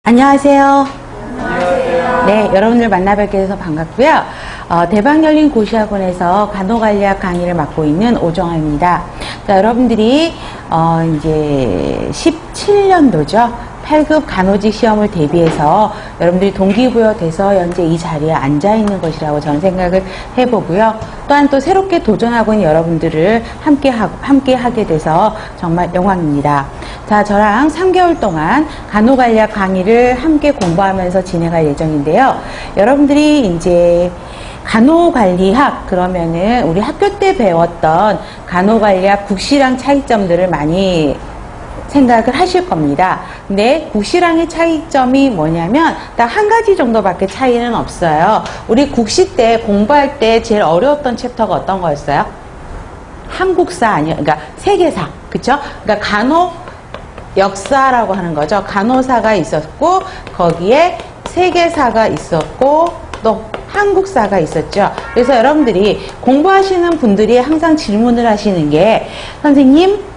안녕하세요. 안녕하세요. 네, 여러분들 만나뵙게 돼서 반갑고요. 대박 열린 고시학원에서 간호관리학 강의를 맡고 있는 오정아입니다. 자, 여러분들이 이제 17년도죠. 8급 간호직 시험을 대비해서 여러분들이 동기부여 돼서 현재 이 자리에 앉아 있는 것이라고 저는 생각을 해보고요. 또한 또 새롭게 도전하고 있는 여러분들을 함께 하게 돼서 정말 영광입니다. 자, 저랑 3개월 동안 간호관리학 강의를 함께 공부하면서 진행할 예정인데요. 여러분들이 이제 간호관리학 그러면은 우리 학교 때 배웠던 간호관리학 국시랑 차이점들을 많이 생각을 하실 겁니다. 근데 국시랑의 차이점이 뭐냐면 딱 한 가지 정도밖에 차이는 없어요. 우리 국시 때 공부할 때 제일 어려웠던 챕터가 어떤 거였어요? 한국사 아니요, 그러니까 세계사, 그쵸? 그러니까 간호 역사라고 하는 거죠. 간호사가 있었고 거기에 세계사가 있었고 또 한국사가 있었죠. 그래서 여러분들이 공부하시는 분들이 항상 질문을 하시는 게 선생님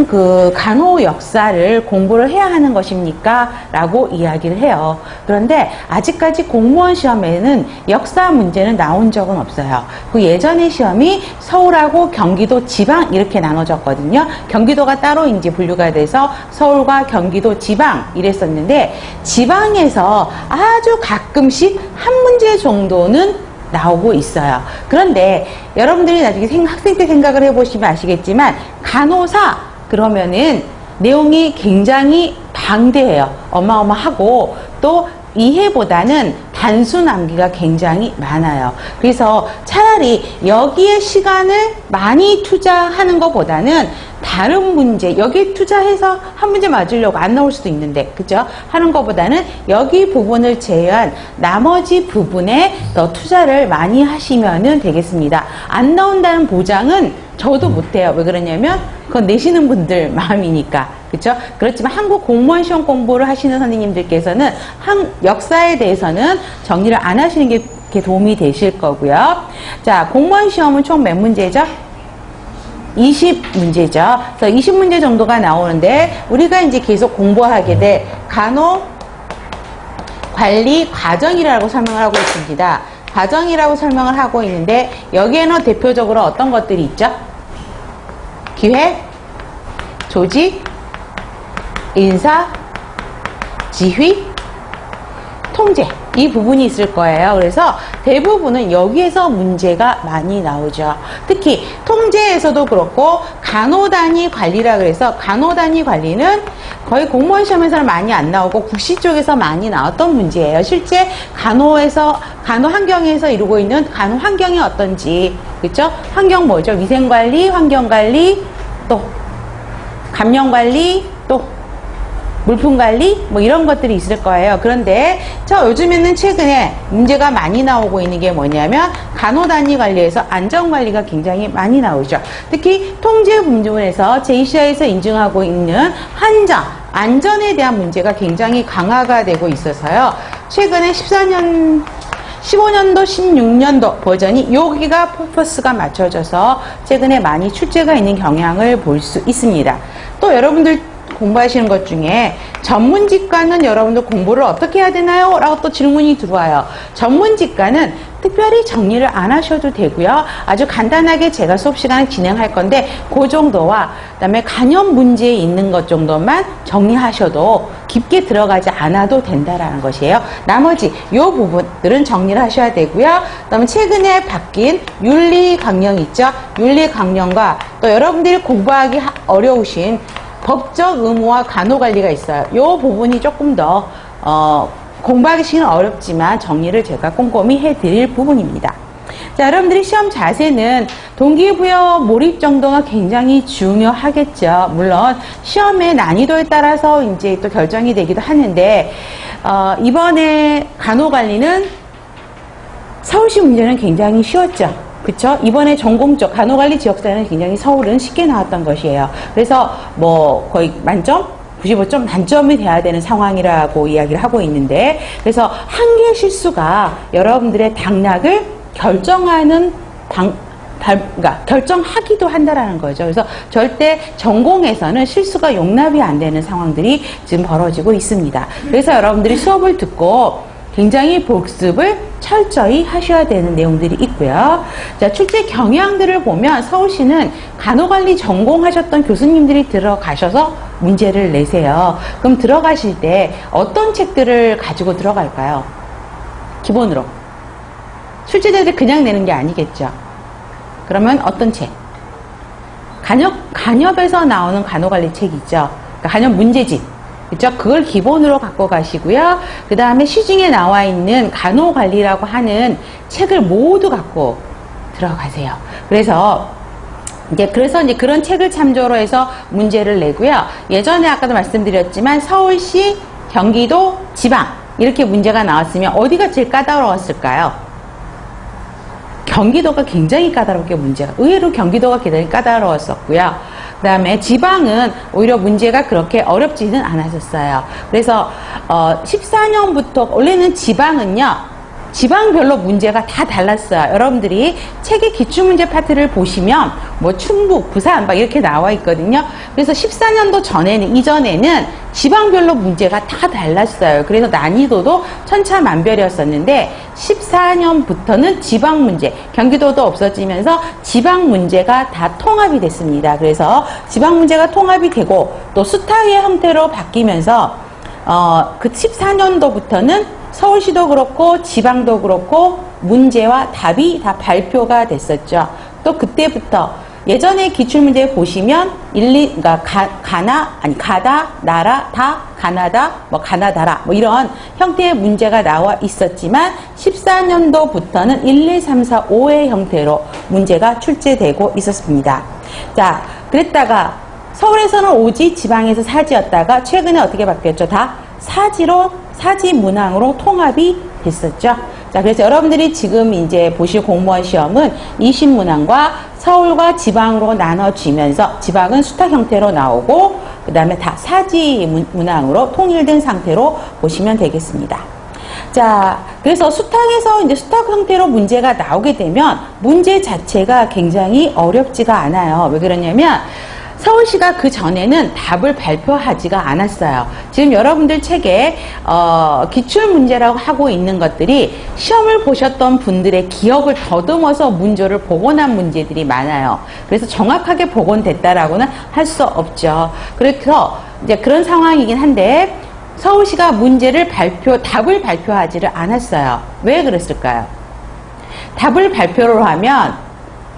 그 간호 역사를 공부를 해야 하는 것입니까? 라고 이야기를 해요. 그런데 아직까지 공무원 시험에는 역사 문제는 나온 적은 없어요. 그 예전의 시험이 서울하고 경기도 지방 이렇게 나눠졌거든요. 경기도가 따로 이제 분류가 돼서 서울과 경기도 지방 이랬었는데 지방에서 아주 가끔씩 한 문제 정도는 나오고 있어요. 그런데 여러분들이 나중에 학생 때 생각을 해보시면 아시겠지만 간호사 그러면은 내용이 굉장히 방대해요. 어마어마하고 또 이해보다는 단순 암기가 굉장히 많아요. 그래서 차라리 여기에 시간을 많이 투자하는 것보다는 다른 문제, 여기에 투자해서 한 문제 맞으려고 안 나올 수도 있는데, 그죠? 하는 것보다는 여기 부분을 제외한 나머지 부분에 더 투자를 많이 하시면 되겠습니다. 안 나온다는 보장은 저도 못해요. 왜 그러냐면 그건 내시는 분들 마음이니까. 그렇죠? 그렇지만 한국 공무원 시험 공부를 하시는 선생님들께서는 역사에 대해서는 정리를 안 하시는 게 도움이 되실 거고요. 자, 공무원 시험은 총 몇 문제죠? 20문제죠. 그래서 20문제 정도가 나오는데 우리가 이제 계속 공부하게 될 간호 관리 과정이라고 설명을 하고 있습니다. 과정이라고 설명을 하고 있는데 여기에는 대표적으로 어떤 것들이 있죠? 기획, 조직, 인사, 지휘, 통제 이 부분이 있을 거예요. 그래서 대부분은 여기에서 문제가 많이 나오죠. 특히 통제에서도 그렇고 간호단위 관리라 그래서 간호단위 관리는 거의 공무원 시험에서는 많이 안 나오고 국시 쪽에서 많이 나왔던 문제예요. 실제 간호 환경에서 이루고 있는 간호 환경이 어떤지, 그렇죠? 환경 뭐죠? 위생관리, 환경관리, 또 감염관리, 또 물품관리 뭐 이런 것들이 있을 거예요. 그런데 요즘에는 최근에 문제가 많이 나오고 있는 게 뭐냐면 간호단위 관리에서 안전관리가 굉장히 많이 나오죠. 특히 통제 부분에서 제2시아에서 인증하고 있는 안전에 대한 문제가 굉장히 강화가 되고 있어서요. 최근에 15년도, 16년도 버전이 여기가 포커스가 맞춰져서 최근에 많이 출제가 있는 경향을 볼 수 있습니다. 또 여러분들 공부하시는 것 중에 전문직과는 여러분들 공부를 어떻게 해야 되나요? 라고 또 질문이 들어와요. 전문직과는 특별히 정리를 안 하셔도 되고요. 아주 간단하게 제가 수업 시간을 진행할 건데 그 정도와 그다음에 간염 문제에 있는 것 정도만 정리하셔도 깊게 들어가지 않아도 된다라는 것이에요. 나머지 이 부분들은 정리를 하셔야 되고요. 그다음에 최근에 바뀐 윤리 강령 있죠? 윤리 강령과 또 여러분들이 공부하기 어려우신 법적 의무와 간호관리가 있어요. 이 부분이 조금 더 공부하기는 어렵지만 정리를 제가 꼼꼼히 해드릴 부분입니다. 자, 여러분들이 시험 자세는 동기부여 몰입 정도가 굉장히 중요하겠죠. 물론 시험의 난이도에 따라서 이제 또 결정이 되기도 하는데 이번에 간호관리는 서울시 문제는 굉장히 쉬웠죠. 그쵸? 이번에 전공적 간호관리 지역사회는 굉장히 서울은 쉽게 나왔던 것이에요. 그래서 뭐 거의 만점? 95점 만점이 돼야 되는 상황이라고 이야기를 하고 있는데, 그래서 한 개의 실수가 여러분들의 당락을 결정하는 그러니까 결정하기도 한다라는 거죠. 그래서 절대 전공에서는 실수가 용납이 안 되는 상황들이 지금 벌어지고 있습니다. 그래서 여러분들이 수업을 듣고 굉장히 복습을 철저히 하셔야 되는 내용들이 있고요. 자, 출제 경향들을 보면 서울시는 간호관리 전공하셨던 교수님들이 들어가셔서 문제를 내세요. 그럼 들어가실 때 어떤 책들을 가지고 들어갈까요? 기본으로. 출제자들이 그냥 내는 게 아니겠죠. 그러면 어떤 책? 간협에서 나오는 간호관리 책 있죠. 그러니까 간협 문제집. 그렇죠? 그걸 기본으로 갖고 가시고요. 그 다음에 시중에 나와 있는 간호관리라고 하는 책을 모두 갖고 들어가세요. 그래서 이제 그런 책을 참조로 해서 문제를 내고요. 예전에 아까도 말씀드렸지만 서울시, 경기도, 지방 이렇게 문제가 나왔으면 어디가 제일 까다로웠을까요? 경기도가 굉장히 까다롭게 문제가, 의외로 경기도가 굉장히 까다로웠었고요. 그 다음에 지방은 오히려 문제가 그렇게 어렵지는 않았었어요. 그래서 14년부터 원래는 지방은요, 지방별로 문제가 다 달랐어요. 여러분들이 책의 기출문제 파트를 보시면 뭐 충북, 부산 막 이렇게 나와 있거든요. 그래서 14년도 이전에는 지방별로 문제가 다 달랐어요. 그래서 난이도도 천차만별이었었는데 14년부터는 지방 문제, 경기도도 없어지면서 지방 문제가 다 통합이 됐습니다. 그래서 지방 문제가 통합이 되고 또 수타의 형태로 바뀌면서 그 14년도부터는 서울시도 그렇고 지방도 그렇고 문제와 답이 다 발표가 됐었죠. 또 그때부터 예전에 기출문제 보시면 그러니까 가다, 나라, 다, 가나다, 뭐 가나다라 뭐 이런 형태의 문제가 나와 있었지만 14년도부터는 1, 2, 3, 4, 5의 형태로 문제가 출제되고 있었습니다. 자, 그랬다가 서울에서는 오지, 지방에서 사지였다가 최근에 어떻게 바뀌었죠? 다 사지 문항으로 통합이 됐었죠. 자, 그래서 여러분들이 지금 이제 보실 공무원 시험은 20문항과 서울과 지방으로 나눠지면서 지방은 수탁 형태로 나오고 그 다음에 다 사지 문항으로 통일된 상태로 보시면 되겠습니다. 자, 그래서 수탁에서 이제 수탁 형태로 문제가 나오게 되면 문제 자체가 굉장히 어렵지가 않아요. 왜 그러냐면 서울시가 그 전에는 답을 발표하지가 않았어요. 지금 여러분들 책에 기출문제라고 하고 있는 것들이 시험을 보셨던 분들의 기억을 더듬어서 문제를 복원한 문제들이 많아요. 그래서 정확하게 복원됐다라고는 할 수 없죠. 그래서 이제 그런 상황이긴 한데 서울시가 답을 발표하지를 않았어요. 왜 그랬을까요? 답을 발표를 하면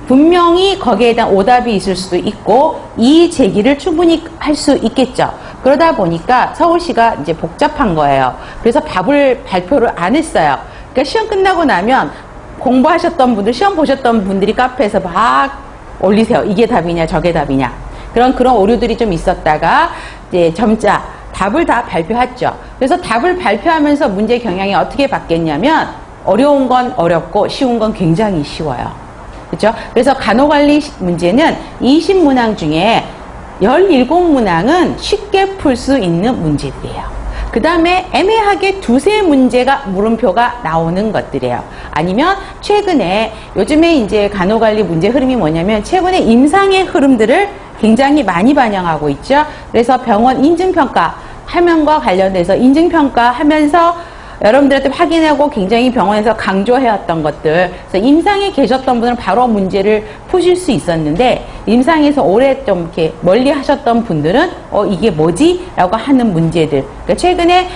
분명히 거기에 대한 오답이 있을 수도 있고 이의 제기를 충분히 할 수 있겠죠. 그러다 보니까 서울시가 이제 복잡한 거예요. 그래서 답을 발표를 안 했어요. 그러니까 시험 끝나고 나면 공부하셨던 분들, 시험 보셨던 분들이 카페에서 막 올리세요. 이게 답이냐, 저게 답이냐. 그런 오류들이 좀 있었다가 이제 점차 답을 다 발표했죠. 그래서 답을 발표하면서 문제 경향이 어떻게 바뀌었냐면 어려운 건 어렵고 쉬운 건 굉장히 쉬워요. 그렇죠? 그래서 간호관리 문제는 20문항 중에 17문항은 쉽게 풀 수 있는 문제들이에요. 그 다음에 애매하게 두세 문제가 물음표가 나오는 것들이에요. 아니면 최근에 요즘에 이제 간호관리 문제 흐름이 뭐냐면 최근에 임상의 흐름들을 굉장히 많이 반영하고 있죠. 그래서 병원 인증평가 화면과 관련돼서 인증평가 하면서 여러분들한테 확인하고 굉장히 병원에서 강조해왔던 것들. 그래서 임상에 계셨던 분은 바로 문제를 푸실 수 있었는데, 임상에서 오래 좀 이렇게 멀리 하셨던 분들은, 이게 뭐지? 라고 하는 문제들. 그러니까 최근에,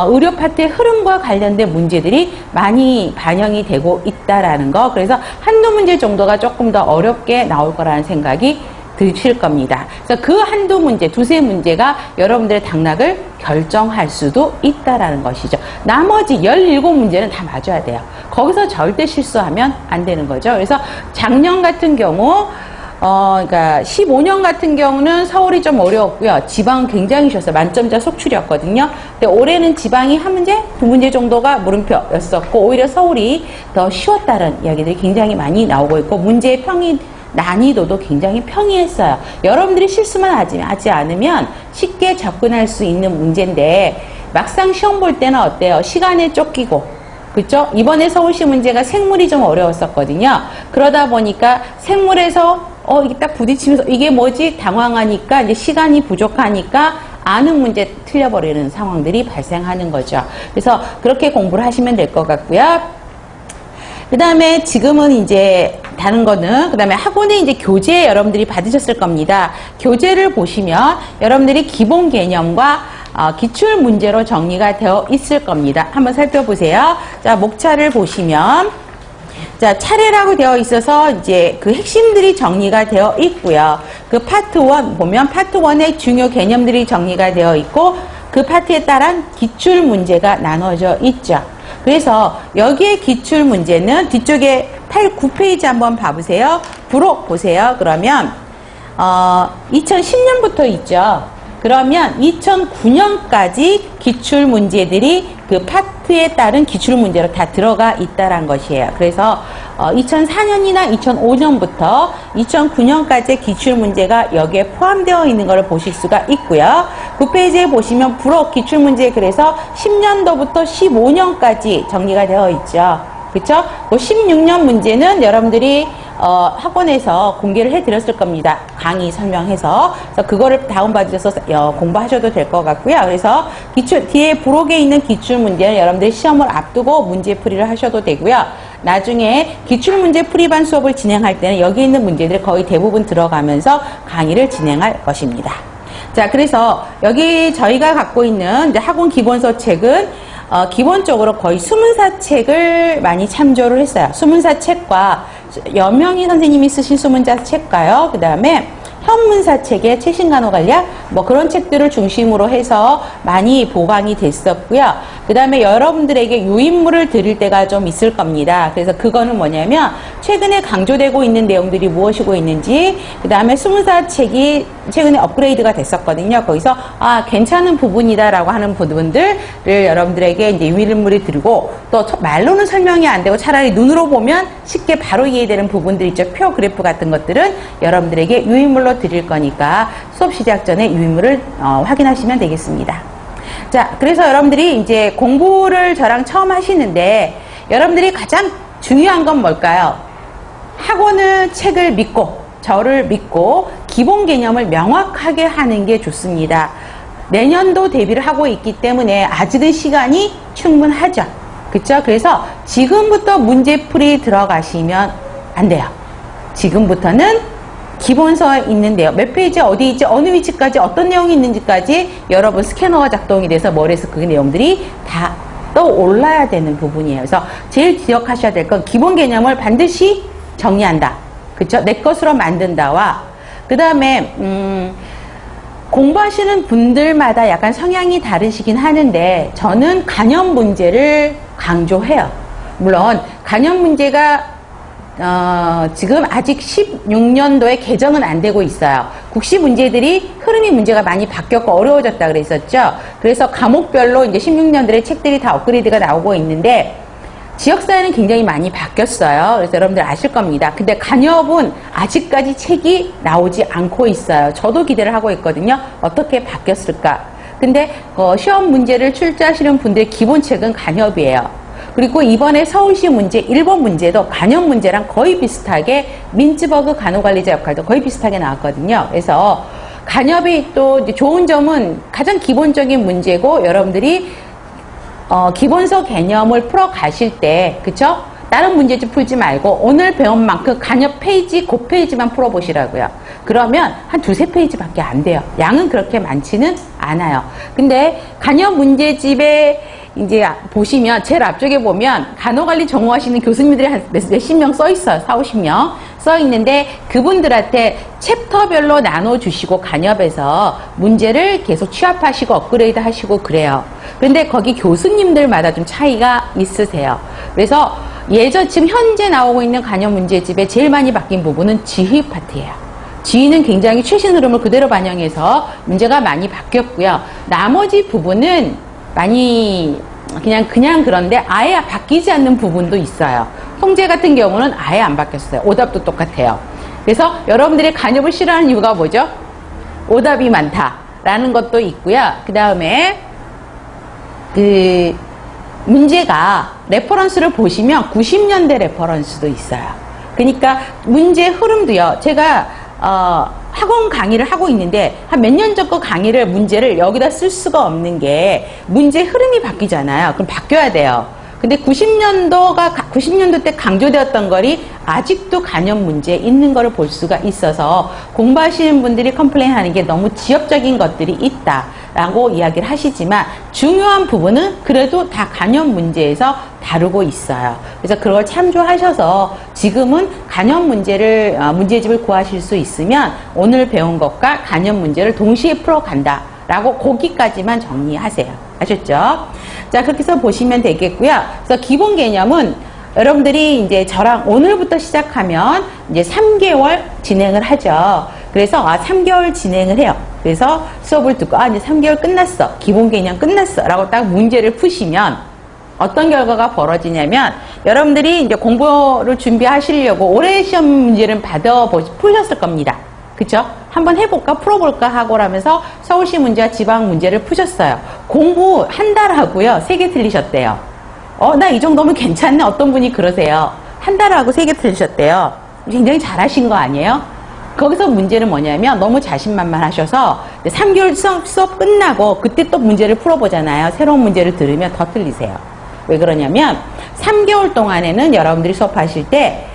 의료 파트의 흐름과 관련된 문제들이 많이 반영이 되고 있다라는 거. 그래서 한두 문제 정도가 조금 더 어렵게 나올 거라는 생각이 드실 겁니다. 그래서 그 한두 문제, 두세 문제가 여러분들의 당락을 결정할 수도 있다라는 것이죠. 나머지 17문제는 다 맞아야 돼요. 거기서 절대 실수하면 안 되는 거죠. 그래서 작년 같은 경우, 그러니까 15년 같은 경우는 서울이 좀 어려웠고요. 지방은 굉장히 쉬웠어요. 만점자 속출이었거든요. 근데 올해는 지방이 한 문제, 두 문제 정도가 물음표였었고, 오히려 서울이 더 쉬웠다는 이야기들이 굉장히 많이 나오고 있고, 문제의 난이도도 굉장히 평이했어요. 여러분들이 실수만 하지 않으면 쉽게 접근할 수 있는 문제인데 막상 시험 볼 때는 어때요? 시간에 쫓기고 그쵸? 이번에 서울시 문제가 생물이 좀 어려웠었거든요. 그러다 보니까 생물에서 이게 딱 부딪히면서 이게 뭐지? 당황하니까 이제 시간이 부족하니까 아는 문제 틀려버리는 상황들이 발생하는 거죠. 그래서 그렇게 공부를 하시면 될 것 같고요. 그 다음에 지금은 이제 다른 거는 그 다음에 학원에 이제 교재 여러분들이 받으셨을 겁니다. 교재를 보시면 여러분들이 기본 개념과 기출 문제로 정리가 되어 있을 겁니다. 한번 살펴보세요. 자, 목차를 보시면 자, 차례라고 되어 있어서 이제 그 핵심들이 정리가 되어 있고요. 그 파트 1 보면 파트 1의 중요 개념들이 정리가 되어 있고 그 파트에 따른 기출 문제가 나눠져 있죠. 그래서 여기에 기출 문제는 뒤쪽에 9페이지 한번 봐보세요. 부록 보세요. 그러면 2010년부터 있죠. 그러면 2009년까지 기출 문제들이 그 파트에 따른 기출 문제로 다 들어가 있다는 것이에요. 그래서 2004년이나 2005년부터 2009년까지의 기출 문제가 여기에 포함되어 있는 것을 보실 수가 있고요. 9페이지에 보시면 부록 기출 문제 그래서 10년도부터 15년까지 정리가 되어 있죠. 그쵸? 그 16년 문제는 여러분들이 학원에서 공개를 해드렸을 겁니다. 강의 설명해서. 그래서 그거를 다운받으셔서 공부하셔도 될 것 같고요. 그래서 뒤에 부록에 있는 기출 문제는 여러분들이 시험을 앞두고 문제풀이를 하셔도 되고요. 나중에 기출문제 풀이반 수업을 진행할 때는 여기 있는 문제들이 거의 대부분 들어가면서 강의를 진행할 것입니다. 자, 그래서 여기 저희가 갖고 있는 이제 학원 기본서 책은 기본적으로 거의 수문사 책을 많이 참조를 했어요. 수문사 책과 여명희 선생님이 쓰신 수문사 책과요. 그 다음에 현문사 책의 최신간호관리학 뭐 그런 책들을 중심으로 해서 많이 보강이 됐었고요. 그 다음에 여러분들에게 유인물을 드릴 때가 좀 있을 겁니다. 그래서 그거는 뭐냐면 최근에 강조되고 있는 내용들이 무엇이고 있는지, 그 다음에 수문사 책이 최근에 업그레이드가 됐었거든요. 거기서 괜찮은 부분이다라고 하는 부분들을 여러분들에게 이제 유인물을 드리고, 또 말로는 설명이 안 되고 차라리 눈으로 보면 쉽게 바로 이해되는 부분들 있죠. 표 그래프 같은 것들은 여러분들에게 유인물로 드릴 거니까 수업 시작 전에 유인물을 확인하시면 되겠습니다. 자, 그래서 여러분들이 이제 공부를 저랑 처음 하시는데 여러분들이 가장 중요한 건 뭘까요? 학원은 책을 믿고 저를 믿고 기본 개념을 명확하게 하는 게 좋습니다. 내년도 대비를 하고 있기 때문에 아직은 시간이 충분하죠. 그쵸? 그래서 지금부터 문제풀이 들어가시면 안 돼요. 지금부터는 기본서에 있는데요. 몇 페이지 어디 있지, 어느 위치까지 어떤 내용이 있는지까지 여러분 스캐너가 작동이 돼서 머리에서 그 내용들이 다 떠올라야 되는 부분이에요. 그래서 제일 기억하셔야 될 건 기본 개념을 반드시 정리한다. 그쵸? 내 것으로 만든다와 그 다음에 공부하시는 분들마다 약간 성향이 다르시긴 하는데 저는 간접 문제를 강조해요. 물론 간접 문제가 지금 아직 16년도에 개정은 안 되고 있어요. 국시 문제들이 흐름이 문제가 많이 바뀌었고 어려워졌다 그랬었죠. 그래서 과목별로 이제 16년도에 책들이 다 업그레이드가 나오고 있는데 지역사회는 굉장히 많이 바뀌었어요. 그래서 여러분들 아실 겁니다. 근데 간협은 아직까지 책이 나오지 않고 있어요. 저도 기대를 하고 있거든요. 어떻게 바뀌었을까? 근데 시험 문제를 출제하시는 분들의 기본책은 간협이에요. 그리고 이번에 서울시 문제 1번 문제도 간접 문제랑 거의 비슷하게 민츠버그 간호관리자 역할도 거의 비슷하게 나왔거든요. 그래서 간협이 또 이제 좋은 점은 가장 기본적인 문제고 여러분들이 기본서 개념을 풀어 가실 때, 그쵸? 다른 문제집 풀지 말고 오늘 배운 만큼 간협 페이지, 그 페이지만 풀어 보시라고요. 그러면 한 2-3페이지 밖에 안 돼요. 양은 그렇게 많지는 않아요. 근데 간협 문제집에 이제 보시면 제일 앞쪽에 보면 간호관리 전공하시는 교수님들이 한 몇십 명 써 있어요. 40-50명 써 있는데 그분들한테 챕터별로 나눠주시고 간협에서 문제를 계속 취합하시고 업그레이드 하시고 그래요. 근데 거기 교수님들마다 좀 차이가 있으세요. 그래서 지금 현재 나오고 있는 간협 문제집에 제일 많이 바뀐 부분은 지휘 파트예요. 지휘는 굉장히 최신 흐름을 그대로 반영해서 문제가 많이 바뀌었고요. 나머지 부분은 많이 그냥 그런데 아예 바뀌지 않는 부분도 있어요. 통제 같은 경우는 아예 안 바뀌었어요. 오답도 똑같아요. 그래서 여러분들이 간협을 싫어하는 이유가 뭐죠? 오답이 많다라는 것도 있고요. 그 다음에 문제가 레퍼런스를 보시면 90년대 레퍼런스도 있어요. 그러니까 문제 흐름도요. 제가 학원 강의를 하고 있는데 한 몇 년 전 거 강의를 문제를 여기다 쓸 수가 없는 게 문제 흐름이 바뀌잖아요. 그럼 바뀌어야 돼요. 근데 90년도 때 강조되었던 것이 아직도 간접 문제에 있는 것을 볼 수가 있어서 공부하시는 분들이 컴플레인 하는 게 너무 지엽적인 것들이 있다라고 이야기를 하시지만 중요한 부분은 그래도 다 간접 문제에서 다루고 있어요. 그래서 그걸 참조하셔서 지금은 간접 문제를, 문제집을 구하실 수 있으면 오늘 배운 것과 간접 문제를 동시에 풀어간다. 라고 거기까지만 정리하세요. 아셨죠? 자, 그렇게 해서 보시면 되겠고요. 그래서 기본 개념은 여러분들이 이제 저랑 오늘부터 시작하면 이제 3개월 진행을 하죠. 그래서 3개월 진행을 해요. 그래서 수업을 듣고 이제 3개월 끝났어. 기본 개념 끝났어. 라고 딱 문제를 푸시면 어떤 결과가 벌어지냐면 여러분들이 이제 공부를 준비하시려고 올해 시험 문제를 푸셨을 겁니다. 그쵸? 한번 해볼까 풀어볼까 하고 라면서 서울시 문제와 지방 문제를 푸셨어요. 공부 한 달 하고요. 3개 틀리셨대요. 나 이 정도면 괜찮네. 어떤 분이 그러세요. 한 달 하고 3개 틀리셨대요. 굉장히 잘하신 거 아니에요? 거기서 문제는 뭐냐면 너무 자신만만하셔서 3개월 수업 끝나고 그때 또 문제를 풀어보잖아요. 새로운 문제를 들으면 더 틀리세요. 왜 그러냐면 3개월 동안에는 여러분들이 수업하실 때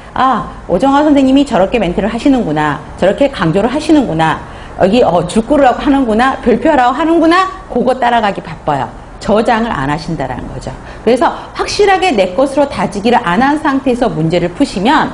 오정화 선생님이 저렇게 멘트를 하시는구나. 저렇게 강조를 하시는구나. 여기 줄 끌으라고 하는구나. 별표하라고 하는구나. 그거 따라가기 바빠요. 저장을 안 하신다라는 거죠. 그래서 확실하게 내 것으로 다지기를 안 한 상태에서 문제를 푸시면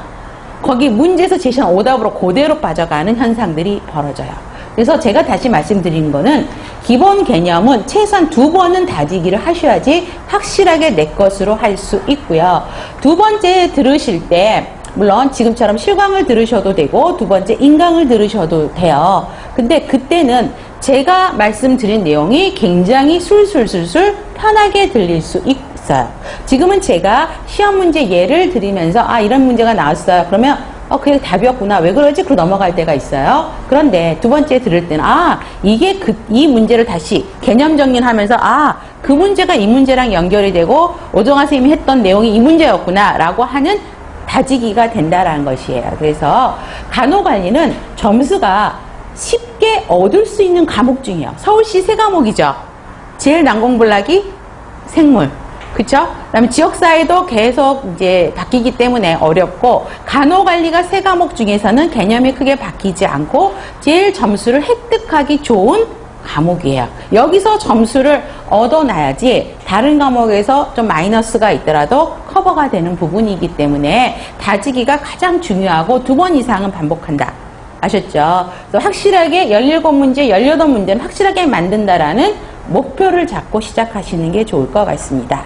거기 문제에서 제시한 오답으로 그대로 빠져가는 현상들이 벌어져요. 그래서 제가 다시 말씀드린 거는 기본 개념은 최소한 2번은 다지기를 하셔야지 확실하게 내 것으로 할 수 있고요. 두 번째 들으실 때 물론 지금처럼 실강을 들으셔도 되고 두 번째 인강을 들으셔도 돼요. 근데 그때는 제가 말씀드린 내용이 굉장히 술술술술 편하게 들릴 수 있어요. 지금은 제가 시험 문제 예를 들으면서 이런 문제가 나왔어요. 그러면 그게 답이었구나. 왜 그러지? 그러고 넘어갈 때가 있어요. 그런데 두 번째 들을 때는 이게 이 문제를 다시 개념 정리를 하면서 그 문제가 이 문제랑 연결이 되고 오정화 선생님이 했던 내용이 이 문제였구나 라고 하는 다지기가 된다라는 것이에요. 그래서 간호관리는 점수가 쉽게 얻을 수 있는 과목 중이에요. 서울시 3과목이죠. 제일 난공불락이 생물, 그쵸? 그다음에 지역사회도 계속 이제 바뀌기 때문에 어렵고 간호관리가 3과목 중에서는 개념이 크게 바뀌지 않고 제일 점수를 획득하기 좋은 과목이에요. 여기서 점수를 얻어놔야지 다른 과목에서 좀 마이너스가 있더라도 커버가 되는 부분이기 때문에 다지기가 가장 중요하고 2번 이상은 반복한다. 아셨죠? 그래서 확실하게 17문제, 18문제는 확실하게 만든다라는 목표를 잡고 시작하시는 게 좋을 것 같습니다.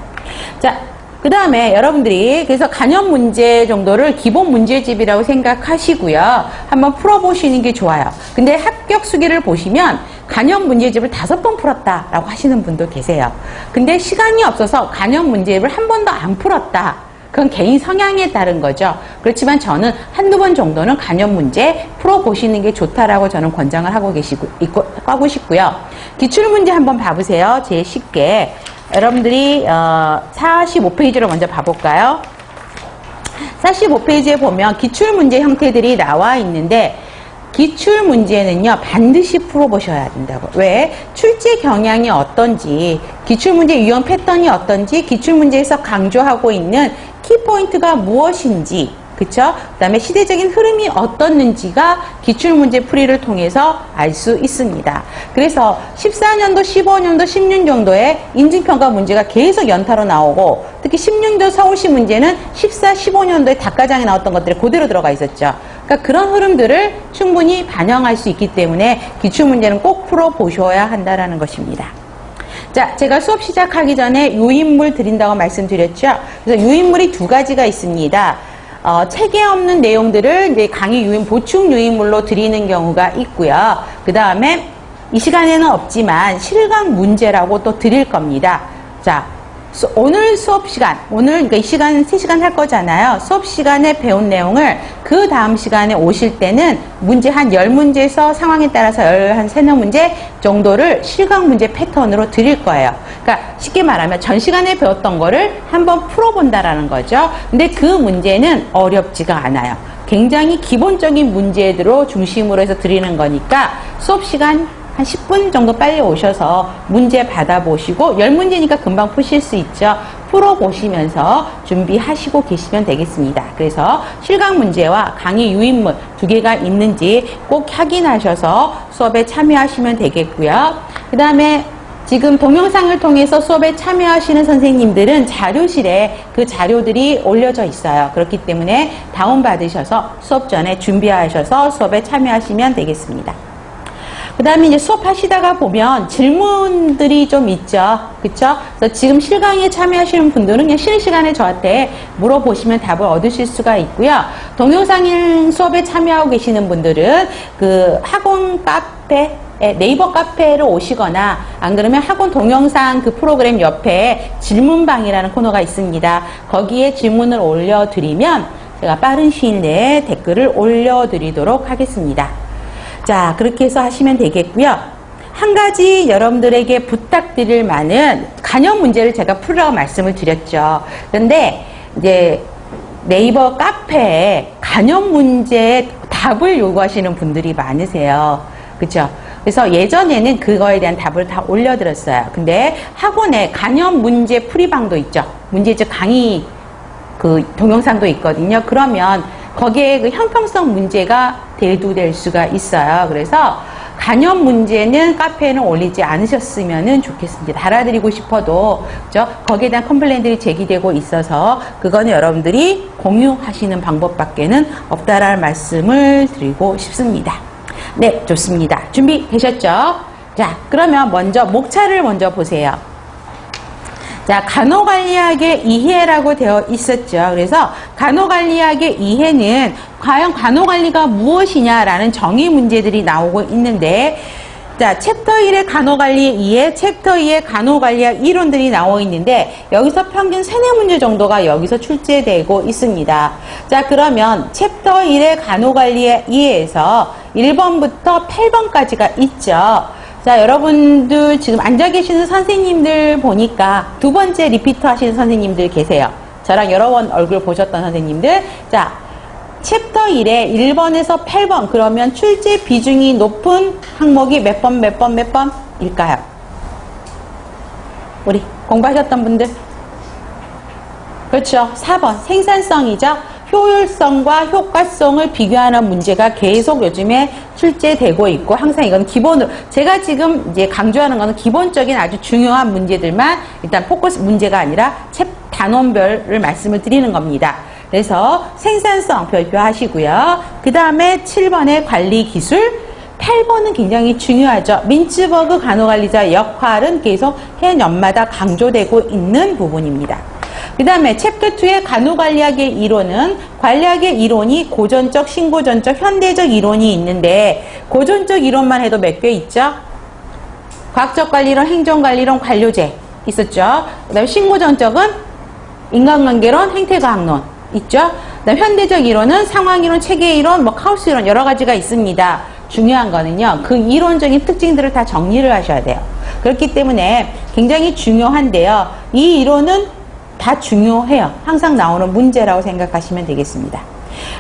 자, 그 다음에 여러분들이 그래서 간접 문제 정도를 기본 문제집이라고 생각하시고요. 한번 풀어보시는 게 좋아요. 근데 합격 수기를 보시면 간접 문제집을 5번 풀었다라고 하시는 분도 계세요. 근데 시간이 없어서 간접 문제집을 한 번도 안 풀었다. 그건 개인 성향에 따른 거죠. 그렇지만 저는 한두 번 정도는 간접 문제 풀어보시는 게 좋다라고 저는 권장을 하고 싶고요. 기출문제 한번 봐보세요. 제일 쉽게. 여러분들이 45페이지로 먼저 봐볼까요? 45페이지에 보면 기출문제 형태들이 나와 있는데 기출문제는요 반드시 풀어보셔야 된다고. 왜? 출제 경향이 어떤지, 기출문제 유형 패턴이 어떤지, 기출문제에서 강조하고 있는 키포인트가 무엇인지, 그쵸? 그 다음에 시대적인 흐름이 어떻는지가 기출문제 풀이를 통해서 알 수 있습니다. 그래서 14년도, 15년도, 16년도에 인증평가 문제가 계속 연타로 나오고 특히 16년도 서울시 문제는 14, 15년도에 답과장에 나왔던 것들이 그대로 들어가 있었죠. 그러니까 그런 흐름들을 충분히 반영할 수 있기 때문에 기출문제는 꼭 풀어보셔야 한다는 것입니다. 자, 제가 수업 시작하기 전에 유인물 드린다고 말씀드렸죠. 그래서 유인물이 2가지가 있습니다. 책에 없는 내용들을 이제 강의 유인, 보충 유인물로 드리는 경우가 있고요. 그 다음에 이 시간에는 없지만 실강 문제라고 또 드릴 겁니다. 자, 오늘 수업 시간, 그러니까 이 시간 3시간 할 거잖아요. 수업 시간에 배운 내용을 그 다음 시간에 오실 때는 문제 한 10문제에서 상황에 따라서 한 3-4문제 정도를 실강 문제 패턴으로 드릴 거예요. 그러니까 쉽게 말하면 전 시간에 배웠던 거를 한번 풀어본다라는 거죠. 근데 그 문제는 어렵지가 않아요. 굉장히 기본적인 문제들로 중심으로 해서 드리는 거니까 수업 시간 한 10분 정도 빨리 오셔서 문제 받아보시고 10문제니까 금방 푸실 수 있죠. 풀어보시면서 준비하시고 계시면 되겠습니다. 그래서 실강 문제와 강의 유인물 2개가 있는지 꼭 확인하셔서 수업에 참여하시면 되겠고요. 그 다음에 지금 동영상을 통해서 수업에 참여하시는 선생님들은 자료실에 그 자료들이 올려져 있어요. 그렇기 때문에 다운받으셔서 수업 전에 준비하셔서 수업에 참여하시면 되겠습니다. 그 다음에 이제 수업하시다가 보면 질문들이 좀 있죠. 그쵸? 그래서 지금 실강에 참여하시는 분들은 그냥 쉬는 시간에 저한테 물어보시면 답을 얻으실 수가 있고요. 동영상 수업에 참여하고 계시는 분들은 그 학원 카페, 네이버 카페를 오시거나 안 그러면 학원 동영상 그 프로그램 옆에 질문방이라는 코너가 있습니다. 거기에 질문을 올려드리면 제가 빠른 시일 내에 댓글을 올려드리도록 하겠습니다. 자, 그렇게 해서 하시면 되겠고요. 한 가지 여러분들에게 부탁드릴 만은 간접 문제를 제가 풀으라고 말씀을 드렸죠. 그런데 이제 네이버 카페에 간접 문제 답을 요구하시는 분들이 많으세요. 그렇죠? 그래서 예전에는 그거에 대한 답을 다 올려드렸어요. 근데 학원에 간접 문제 풀이방도 있죠. 문제집 강의 그 동영상도 있거든요. 그러면 거기에 그 형평성 문제가 대두될 수가 있어요. 그래서 간접 문제는 카페에는 올리지 않으셨으면 좋겠습니다. 달아드리고 싶어도 그죠? 거기에 대한 컴플레인들이 제기되고 있어서 그거는 여러분들이 공유하시는 방법밖에는 없다라는 말씀을 드리고 싶습니다. 네, 좋습니다. 준비되셨죠? 자, 그러면 먼저 목차를 먼저 보세요. 자, 간호관리학의 이해라고 되어 있었죠. 그래서 간호관리학의 이해는 과연 간호관리가 무엇이냐라는 정의 문제들이 나오고 있는데, 자, 챕터 1의 간호관리의 이해, 챕터 2의 간호관리학 이론들이 나와 있는데, 여기서 평균 3-4문제 정도가 여기서 출제되고 있습니다. 자, 그러면 챕터 1의 간호관리의 이해에서 1번부터 8번까지가 있죠. 자, 여러분들 지금 앉아 계시는 선생님들 보니까 두 번째 리피터 하시는 선생님들 계세요. 저랑 여러 번 얼굴 보셨던 선생님들. 자, 챕터 1에 1번에서 8번 그러면 출제 비중이 높은 항목이 몇 번일까요? 우리 공부하셨던 분들? 그렇죠. 4번 생산성이죠. 효율성과 효과성을 비교하는 문제가 계속 요즘에 출제되고 있고 항상 이건 기본으로 제가 지금 이제 강조하는 거는 기본적인 아주 중요한 문제들만 일단 포커스 문제가 아니라 챕 단원별을 말씀을 드리는 겁니다. 그래서 생산성 발표하시고요. 그 다음에 7번의 관리 기술 8번은 굉장히 중요하죠. 민츠버그 간호관리자 역할은 계속 해 년마다 강조되고 있는 부분입니다. 그 다음에 챕터 2의 간호관리학의 이론은 관리학의 이론이 고전적, 신고전적, 현대적 이론이 있는데 고전적 이론만 해도 몇 개 있죠? 과학적 관리론, 행정관리론, 관료제 있었죠. 그 다음에 신고전적은 인간관계론, 행태과학론 있죠. 그 다음에 현대적 이론은 상황이론, 체계이론, 카우스 이론 여러 가지가 있습니다. 중요한 거는요. 그 이론적인 특징들을 다 정리를 하셔야 돼요. 그렇기 때문에 굉장히 중요한데요. 이 이론은 다 중요해요. 항상 나오는 문제라고 생각하시면 되겠습니다.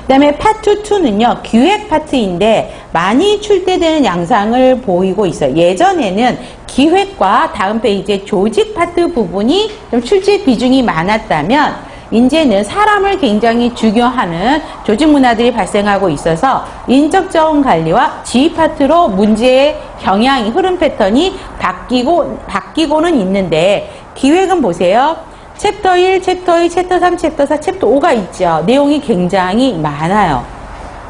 그 다음에 파트 2는요. 기획 파트인데 많이 출제되는 양상을 보이고 있어요. 예전에는 기획과 다음 페이지에 조직 파트 부분이 좀 출제 비중이 많았다면 이제는 사람을 굉장히 중요하는 조직 문화들이 발생하고 있어서 인적 자원 관리와 지휘 파트로 문제의 경향이 흐름 패턴이 바뀌고는 있는데 기획은 보세요. 챕터 1, 챕터 2, 챕터 3, 챕터 4, 챕터 5가 있죠. 내용이 굉장히 많아요.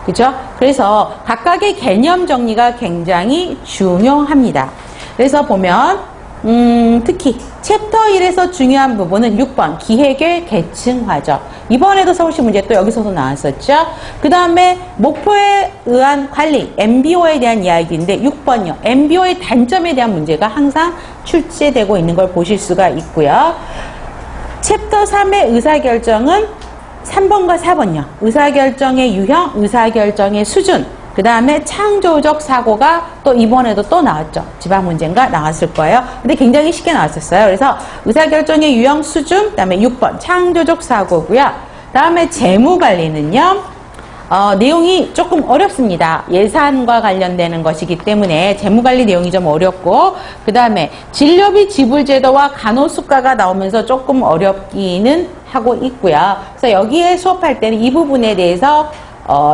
그죠? 그래서 각각의 개념 정리가 굉장히 중요합니다. 그래서 보면 특히 챕터 1에서 중요한 부분은 6번 기획의 계층화죠. 이번에도 서울시 문제 또 여기서도 나왔었죠. 그 다음에 목표에 의한 관리 MBO에 대한 이야기인데 6번이요. MBO의 단점에 대한 문제가 항상 출제되고 있는 걸 보실 수가 있고요. 챕터 3의 의사결정은 3번과 4번요. 의사결정의 유형, 의사결정의 수준, 그 다음에 창조적 사고가 또 이번에도 또 나왔죠. 지방 문제인가 나왔을 거예요. 근데 굉장히 쉽게 나왔었어요. 그래서 의사결정의 유형, 수준, 그 다음에 6번 창조적 사고고요. 그 다음에 재무관리는요. 내용이 조금 어렵습니다. 예산과 관련되는 것이기 때문에 재무관리 내용이 좀 어렵고, 그 다음에 진료비 지불제도와 간호수가가 나오면서 조금 어렵기는 하고 있고요. 그래서 여기에 수업할 때는 이 부분에 대해서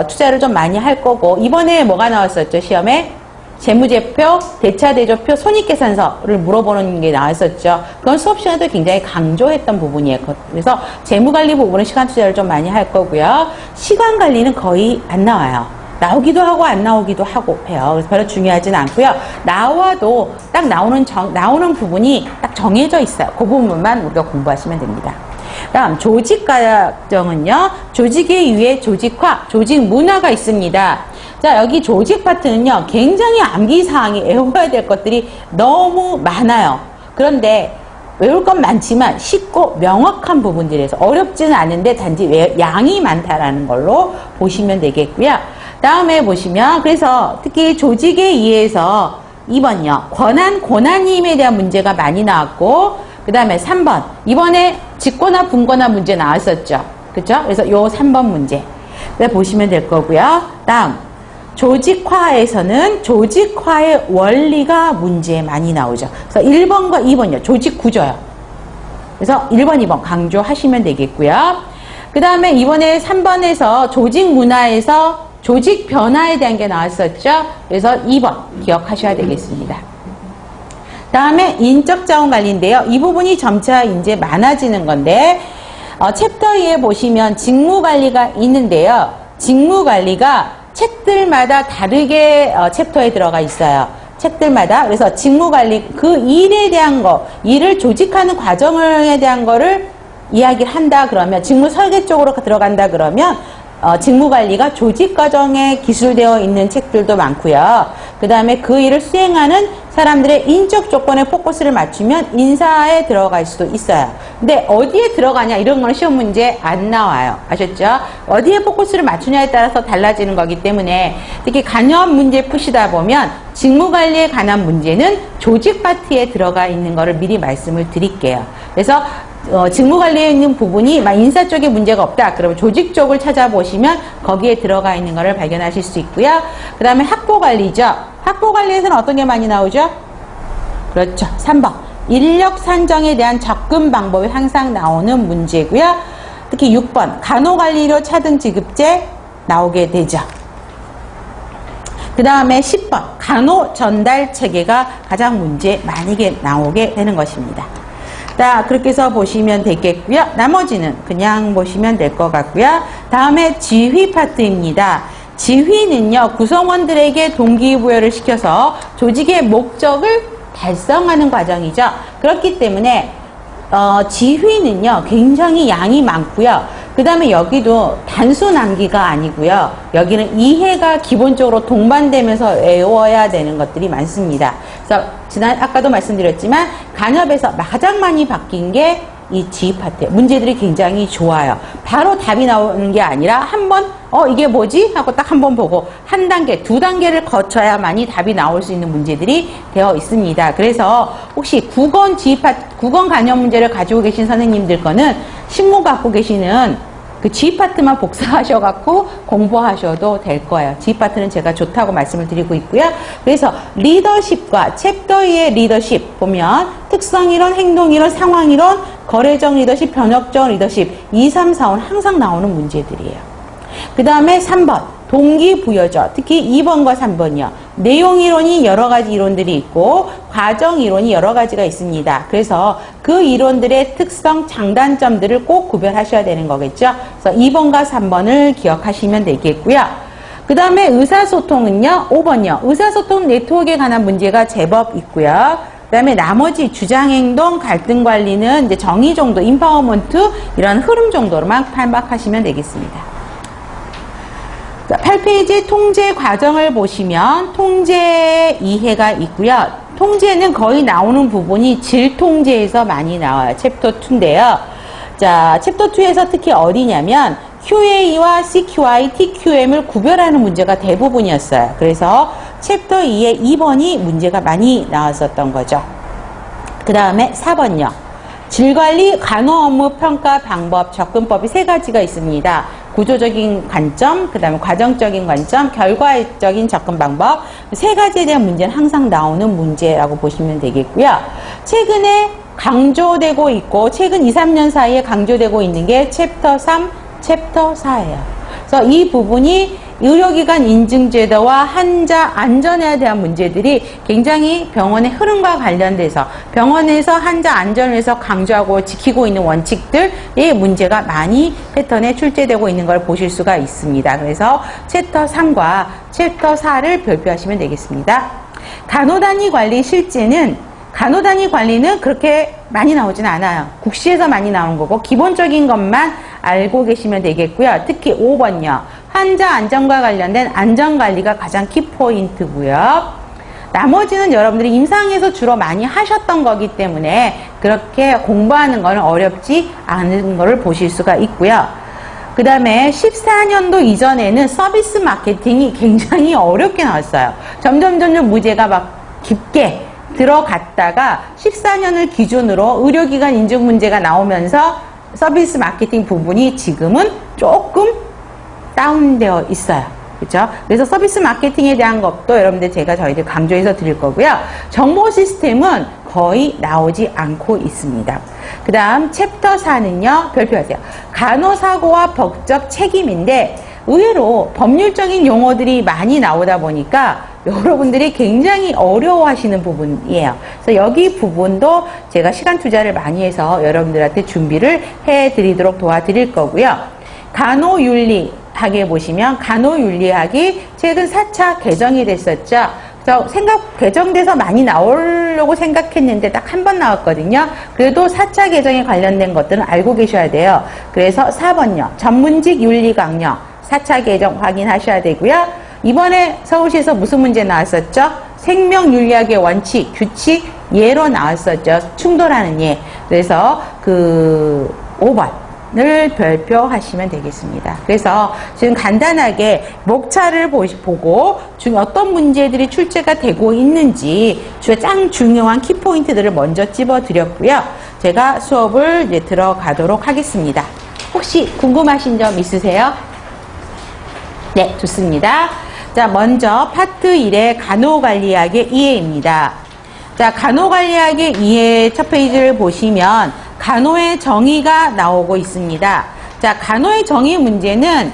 투자를 좀 많이 할 거고, 이번에 뭐가 나왔었죠? 시험에 재무제표, 대차대조표, 손익계산서를 물어보는 게 나왔었죠. 그건 수업 시간에도 굉장히 강조했던 부분이에요. 그래서 재무관리 부분은 시간 투자를 좀 많이 할 거고요. 시간관리는 거의 안 나와요. 나오기도 하고 안 나오기도 하고 해요. 그래서 별로 중요하진 않고요. 나와도 딱 나오는 부분이 딱 정해져 있어요. 그 부분만 우리가 공부하시면 됩니다. 다음 조직과정은요. 조직의 유해, 조직화, 조직 문화가 있습니다. 자, 여기 조직 파트는요. 굉장히 암기사항이 외워야 될 것들이 너무 많아요. 그런데 외울 건 많지만 쉽고 명확한 부분들에서 어렵지는 않은데 단지 양이 많다라는 걸로 보시면 되겠고요. 다음에 보시면 그래서 특히 조직에 의해서 2번요. 고난임에 대한 문제가 많이 나왔고, 그 다음에 3번. 이번에 직권화, 분권화 문제 나왔었죠. 그쵸? 그래서 요 3번 문제. 보시면 될 거고요. 다음. 조직화에서는 조직화의 원리가 문제에 많이 나오죠. 그래서 1번과 2번이요. 조직 구조요. 그래서 1번, 2번 강조하시면 되겠고요. 그 다음에 이번에 3번에서 조직 문화에서 조직 변화에 대한 게 나왔었죠. 그래서 2번 기억하셔야 되겠습니다. 다음에 인적 자원 관리인데요. 이 부분이 점차 이제 많아지는 건데, 챕터 2에 보시면 직무 관리가 있는데요. 직무 관리가 책들마다 다르게 챕터에 들어가 있어요. 책들마다. 그래서 직무관리, 그 일에 대한 거, 일을 조직하는 과정에 대한 거를 이야기를 한다 그러면, 직무 설계 쪽으로 들어간다 그러면 직무관리가 조직과정에 기술되어 있는 책들도 많고요. 그 다음에 그 일을 수행하는 사람들의 인적 조건에 포커스를 맞추면 인사에 들어갈 수도 있어요. 근데 어디에 들어가냐 이런 거는 시험 문제 안 나와요. 아셨죠? 어디에 포커스를 맞추냐에 따라서 달라지는 거기 때문에 특히 간접 문제 푸시다 보면 직무관리에 관한 문제는 조직 파트에 들어가 있는 거를 미리 말씀을 드릴게요. 그래서 직무관리에 있는 부분이 인사 쪽에 문제가 없다. 그러면 조직 쪽을 찾아보시면 거기에 들어가 있는 것을 발견하실 수 있고요. 그 다음에 학부관리죠. 학부관리에서는 어떤 게 많이 나오죠? 그렇죠. 3번. 인력 산정에 대한 접근 방법이 항상 나오는 문제고요. 특히 6번. 간호관리료 차등 지급제 나오게 되죠. 그 다음에 10번. 간호 전달 체계가 가장 문제 많이 나오게 되는 것입니다. 자, 그렇게 해서 보시면 되겠고요. 나머지는 그냥 보시면 될 것 같고요. 다음에 지휘 파트입니다. 지휘는요, 구성원들에게 동기부여를 시켜서 조직의 목적을 달성하는 과정이죠. 그렇기 때문에 지휘는요, 굉장히 양이 많고요. 그 다음에 여기도 단순 암기가 아니고요. 여기는 이해가 기본적으로 동반되면서 외워야 되는 것들이 많습니다. 그래서 아까도 말씀드렸지만 간협에서 가장 많이 바뀐 게 이 지휘 파트. 문제들이 굉장히 좋아요. 바로 답이 나오는 게 아니라 한번 이게 뭐지? 하고 딱 한번 보고 한 단계, 두 단계를 거쳐야만이 답이 나올 수 있는 문제들이 되어 있습니다. 그래서 혹시 국어 간협 문제를 가지고 계신 선생님들 거는 신문 갖고 계시는 그 지휘 파트만 복사하셔갖고 공부하셔도 될 거예요. 지휘 파트는 제가 좋다고 말씀을 드리고 있고요. 그래서 리더십과 챕터 2의 리더십 보면 특성이론, 행동이론, 상황이론, 거래적 리더십, 변혁적 리더십 2, 3, 4원 항상 나오는 문제들이에요. 그 다음에 3번 동기부여죠. 특히 2번과 3번이요. 내용이론이 여러 가지 이론들이 있고 과정이론이 여러 가지가 있습니다. 그래서 그 이론들의 특성, 장단점들을 꼭 구별하셔야 되는 거겠죠. 그래서 2번과 3번을 기억하시면 되겠고요. 그 다음에 의사소통은요. 5번이요. 의사소통 네트워크에 관한 문제가 제법 있고요. 그 다음에 나머지 주장행동, 갈등관리는 이제 정의 정도, 인파워먼트 이런 흐름 정도로만 판박하시면 되겠습니다. 8페이지 통제 과정을 보시면 통제 이해가 있고요. 통제는 거의 나오는 부분이 질 통제에서 많이 나와요. 챕터 2인데요. 자, 챕터 2에서 특히 어디냐면 QA와 CQI, TQM을 구별하는 문제가 대부분이었어요. 그래서 챕터 2의 2번이 문제가 많이 나왔었던 거죠. 그 다음에 4번요. 질관리, 간호업무 평가 방법, 접근법이 세 가지가 있습니다. 구조적인 관점, 그 다음에 과정적인 관점, 결과적인 접근 방법. 세 가지에 대한 문제는 항상 나오는 문제라고 보시면 되겠고요. 최근에 강조되고 있고, 최근 2, 3년 사이에 강조되고 있는 게 챕터 3, 챕터 4예요. 그래서 이 부분이 의료기관 인증제도와 환자 안전에 대한 문제들이 굉장히 병원의 흐름과 관련돼서 병원에서 환자 안전을 위해서 강조하고 지키고 있는 원칙들의 문제가 많이 패턴에 출제되고 있는 걸 보실 수가 있습니다. 그래서 챕터 3과 챕터 4를 별표하시면 되겠습니다. 간호단위 관리 실제는 간호단위 관리는 그렇게 많이 나오진 않아요. 국시에서 많이 나온 거고 기본적인 것만 알고 계시면 되겠고요. 특히 5번요. 환자 안전과 관련된 안전관리가 가장 키포인트고요. 나머지는 여러분들이 임상에서 주로 많이 하셨던 거기 때문에 그렇게 공부하는 거는 어렵지 않은 거를 보실 수가 있고요. 그 다음에 14년도 이전에는 서비스 마케팅이 굉장히 어렵게 나왔어요. 점점 문제가 막 깊게 들어갔다가 14년을 기준으로 의료기관 인증 문제가 나오면서 서비스 마케팅 부분이 지금은 조금 다운되어 있어요. 그렇죠? 그래서 서비스 마케팅에 대한 것도 여러분들 저희들 강조해서 드릴 거고요. 정보 시스템은 거의 나오지 않고 있습니다. 그 다음 챕터 4는요. 별표하세요. 간호사고와 법적 책임인데 의외로 법률적인 용어들이 많이 나오다 보니까 여러분들이 굉장히 어려워하시는 부분이에요. 그래서 여기 부분도 제가 시간 투자를 많이 해서 여러분들한테 준비를 해드리도록 도와드릴 거고요. 간호윤리학에 보시면 간호윤리학이 최근 4차 개정이 됐었죠. 그래서 개정돼서 많이 나오려고 생각했는데 딱 한 번 나왔거든요. 그래도 4차 개정에 관련된 것들은 알고 계셔야 돼요. 그래서 4번요. 전문직 윤리 강령 4차 개정 확인하셔야 되고요. 이번에 서울시에서 무슨 문제 나왔었죠? 생명윤리학의 원칙, 규칙, 예로 나왔었죠. 충돌하는 예. 그래서 그 5번을 별표하시면 되겠습니다. 그래서 지금 간단하게 목차를 보고 어떤 문제들이 출제가 되고 있는지 가장 중요한 키포인트들을 먼저 찝어드렸고요. 제가 수업을 이제 들어가도록 하겠습니다. 혹시 궁금하신 점 있으세요? 네, 좋습니다. 자, 먼저 파트 1의 간호관리학의 이해입니다. 자, 간호관리학의 이해 첫 페이지를 보시면 간호의 정의가 나오고 있습니다. 자, 간호의 정의 문제는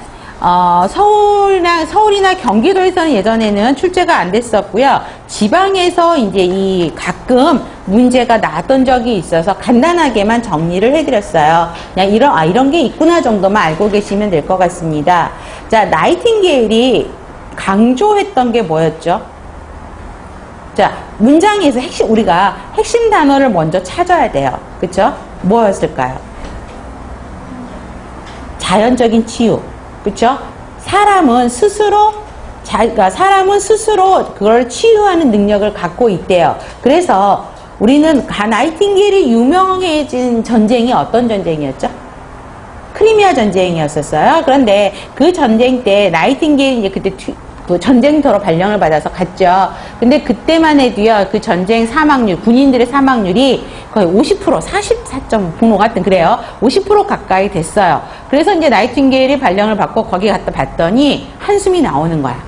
서울이나 경기도에서는 예전에는 출제가 안 됐었고요. 지방에서 이제 가끔 문제가 나왔던 적이 있어서 간단하게만 정리를 해드렸어요. 그냥 이런 게 있구나 정도만 알고 계시면 될 것 같습니다. 자, 나이팅게일이 강조했던 게 뭐였죠? 자, 문장에서 우리가 핵심 단어를 먼저 찾아야 돼요. 그쵸? 뭐였을까요? 자연적인 치유. 그쵸? 사람은 스스로 그걸 치유하는 능력을 갖고 있대요. 그래서 우리는 나이팅게일이 유명해진 전쟁이 어떤 전쟁이었죠? 크리미아 전쟁이었었어요. 그런데 그 전쟁 때 나이팅게일이 이제 그때 그 전쟁터로 발령을 받아서 갔죠. 근데 그때만 해도요, 그 전쟁 사망률, 군인들의 사망률이 거의 50%, 44.5% 같은 그래요. 50% 가까이 됐어요. 그래서 이제 나이팅게일이 발령을 받고 거기 갔다 봤더니 한숨이 나오는 거야.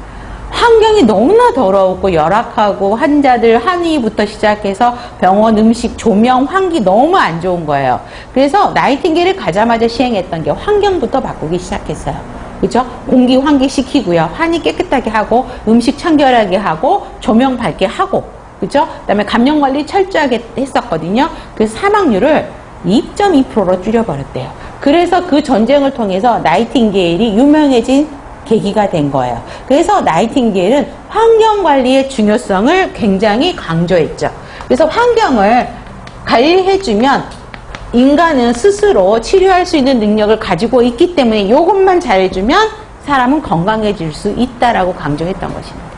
환경이 너무나 더럽고 열악하고 환자들 한의부터 시작해서 병원 음식, 조명, 환기 너무 안 좋은 거예요. 그래서 나이팅게일을 가자마자 시행했던 게 환경부터 바꾸기 시작했어요. 그죠? 공기 환기시키고요. 환기 깨끗하게 하고 음식 청결하게 하고 조명 밝게 하고 그죠? 그다음에 감염 관리 철저하게 했었거든요. 그래서 사망률을 2.2%로 줄여버렸대요. 그래서 그 전쟁을 통해서 나이팅게일이 유명해진 계기가 된 거예요. 그래서 나이팅게일은 환경관리의 중요성을 굉장히 강조했죠. 그래서 환경을 관리해주면 인간은 스스로 치료할 수 있는 능력을 가지고 있기 때문에 이것만 잘해주면 사람은 건강해질 수 있다라고 강조했던 것입니다.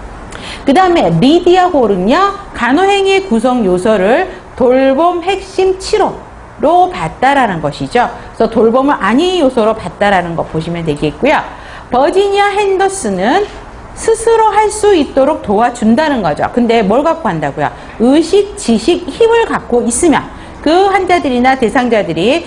그 다음에 리디아 홀은요, 간호행위의 구성 요소를 돌봄 핵심 치료 요소로 봤다라는 것이죠. 그래서 돌봄을 안위 요소로 봤다라는 거 보시면 되겠고요. 버지니아 핸더슨은 스스로 할 수 있도록 도와준다는 거죠. 근데 뭘 갖고 한다고요? 의식, 지식, 힘을 갖고 있으면 그 환자들이나 대상자들이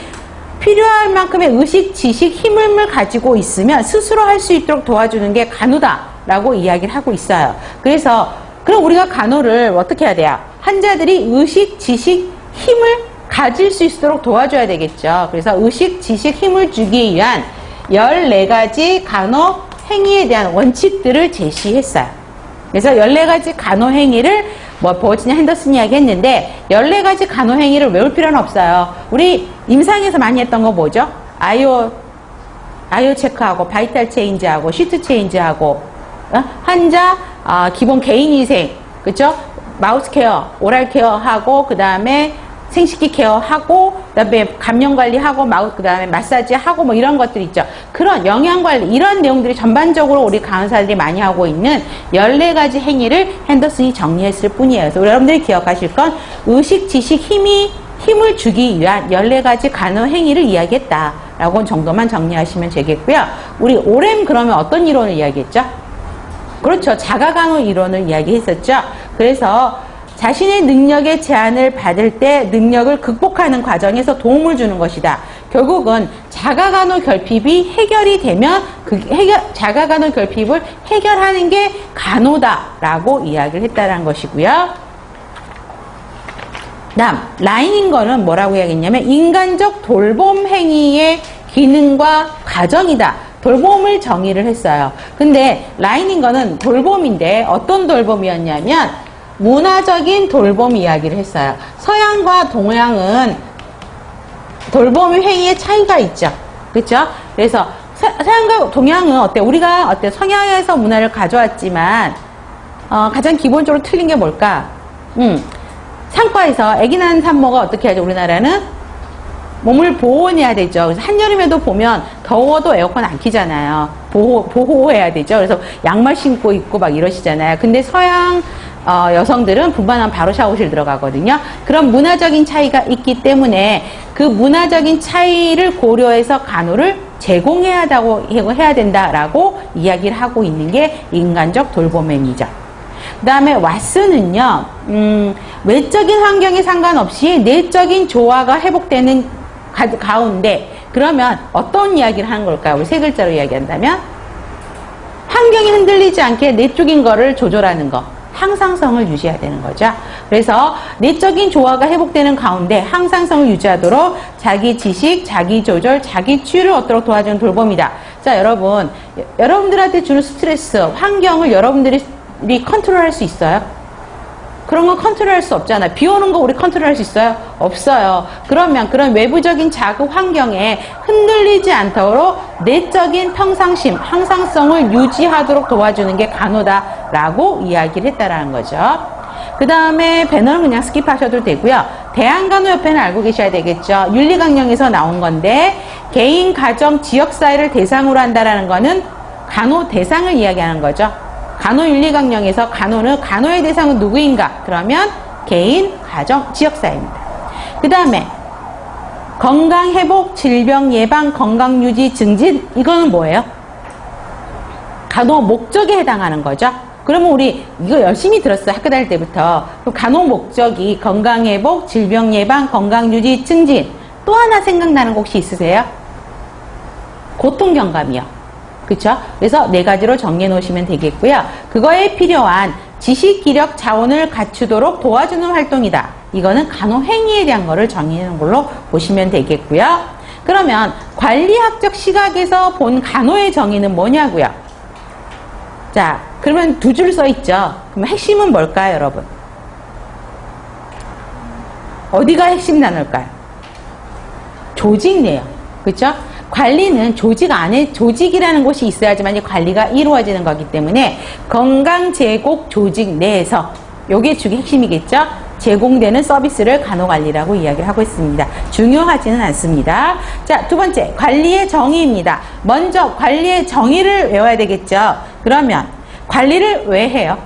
필요할 만큼의 의식, 지식, 힘을 가지고 있으면 스스로 할 수 있도록 도와주는 게 간호다라고 이야기를 하고 있어요. 그래서 그럼 우리가 간호를 어떻게 해야 돼요? 환자들이 의식, 지식, 힘을 가질 수 있도록 도와줘야 되겠죠. 그래서 의식, 지식, 힘을 주기 위한 14가지 간호 행위에 대한 원칙들을 제시했어요. 그래서 14가지 간호 행위를 버지니아 핸더슨이 이야기했는데 14가지 간호 행위를 외울 필요는 없어요. 우리 임상에서 많이 했던 거 뭐죠? 아이오 체크하고 바이탈 체인지하고 시트 체인지하고 환자 기본 개인위생, 그쵸? 마우스 케어, 오랄 케어하고 그 다음에 생식기 케어하고 그다음에 감염관리하고 그다음에 마사지하고 뭐 이런 것들 있죠. 그런 영양관리 이런 내용들이 전반적으로 우리 간호사들이 많이 하고 있는 14가지 행위를 핸더슨이 정리했을 뿐이에요. 그래서 여러분들이 기억하실 건 의식, 지식, 힘을 주기 위한 14가지 간호 행위를 이야기했다라고 정도만 정리하시면 되겠고요. 우리 오렘 그러면 어떤 이론을 이야기했죠? 그렇죠. 자가간호 이론을 이야기했었죠. 그래서 자신의 능력의 제한을 받을 때 능력을 극복하는 과정에서 도움을 주는 것이다. 결국은 자가간호 결핍이 해결이 되면 자가간호 결핍을 해결하는 게 간호다라고 이야기를 했다는 것이고요. 다음 라이닝거는 뭐라고 이야기했냐면 인간적 돌봄 행위의 기능과 과정이다. 돌봄을 정의를 했어요. 근데 라이닝거는 돌봄인데 어떤 돌봄이었냐면 문화적인 돌봄 이야기를 했어요. 서양과 동양은 돌봄 행위의 차이가 있죠. 그렇죠? 그래서 서양과 동양은 우리가 서양에서 문화를 가져왔지만 가장 기본적으로 틀린 게 뭘까? 산과에서 아기 낳은 산모가 어떻게 하죠? 우리나라는 몸을 보호해야 되죠. 그래서 한여름에도 보면 더워도 에어컨 안 켜잖아요. 보호해야 되죠. 그래서 양말 신고 있고 막 이러시잖아요. 근데 서양 여성들은 분만하면 바로 샤워실 들어가거든요. 그런 문화적인 차이가 있기 때문에 그 문화적인 차이를 고려해서 간호를 제공해야 된다라고 이야기를 하고 있는 게 인간적 돌봄 행위죠. 그 다음에 왓슨은요, 외적인 환경에 상관없이 내적인 조화가 회복되는 가운데 그러면 어떤 이야기를 하는 걸까요? 우리 세 글자로 이야기한다면 환경이 흔들리지 않게 내적인 거를 조절하는 거. 항상성을 유지해야 되는 거죠. 그래서 내적인 조화가 회복되는 가운데 항상성을 유지하도록 자기 지식, 자기 조절, 자기 치유를 얻도록 도와주는 돌봄이다. 자, 여러분들한테 주는 스트레스, 환경을 여러분들이 컨트롤할 수 있어요? 그런 건 컨트롤할 수 없잖아요. 비 오는 거 우리 컨트롤할 수 있어요? 없어요. 그러면 그런 외부적인 자극 환경에 흔들리지 않도록 내적인 평상심, 항상성을 유지하도록 도와주는 게 간호다라고 이야기를 했다라는 거죠. 그 다음에 배너는 그냥 스킵하셔도 되고요. 대한간호협회는 알고 계셔야 되겠죠. 윤리강령에서 나온 건데 개인, 가정, 지역사회를 대상으로 한다라는 거는 간호 대상을 이야기하는 거죠. 간호윤리강령에서 간호의 대상은 누구인가? 그러면 개인, 가정, 지역사회입니다. 그 다음에 건강회복, 질병예방, 건강유지, 증진 이거는 뭐예요? 간호 목적에 해당하는 거죠. 그러면 우리 이거 열심히 들었어요. 학교 다닐 때부터. 그럼 간호 목적이 건강회복, 질병예방, 건강유지, 증진 또 하나 생각나는 거 혹시 있으세요? 고통경감이요. 그쵸? 그래서 4가지로 정리해 놓으시면 되겠고요. 그거에 필요한 지식, 기력, 자원을 갖추도록 도와주는 활동이다. 이거는 간호행위에 대한 거를 정의해 놓은 걸로 보시면 되겠고요. 그러면 관리학적 시각에서 본 간호의 정의는 뭐냐고요? 자, 그러면 2줄 써 있죠. 그럼 핵심은 뭘까요, 여러분? 어디가 핵심 단어일까요? 조직내요. 그쵸? 관리는 조직 안에 조직이라는 곳이 있어야지만 관리가 이루어지는 거기 때문에 건강 제공 조직 내에서 요게 주기 핵심이겠죠. 제공되는 서비스를 간호관리라고 이야기를 하고 있습니다. 중요하지는 않습니다. 자, 2번째 관리의 정의입니다. 먼저 관리의 정의를 외워야 되겠죠. 그러면 관리를 왜 해요?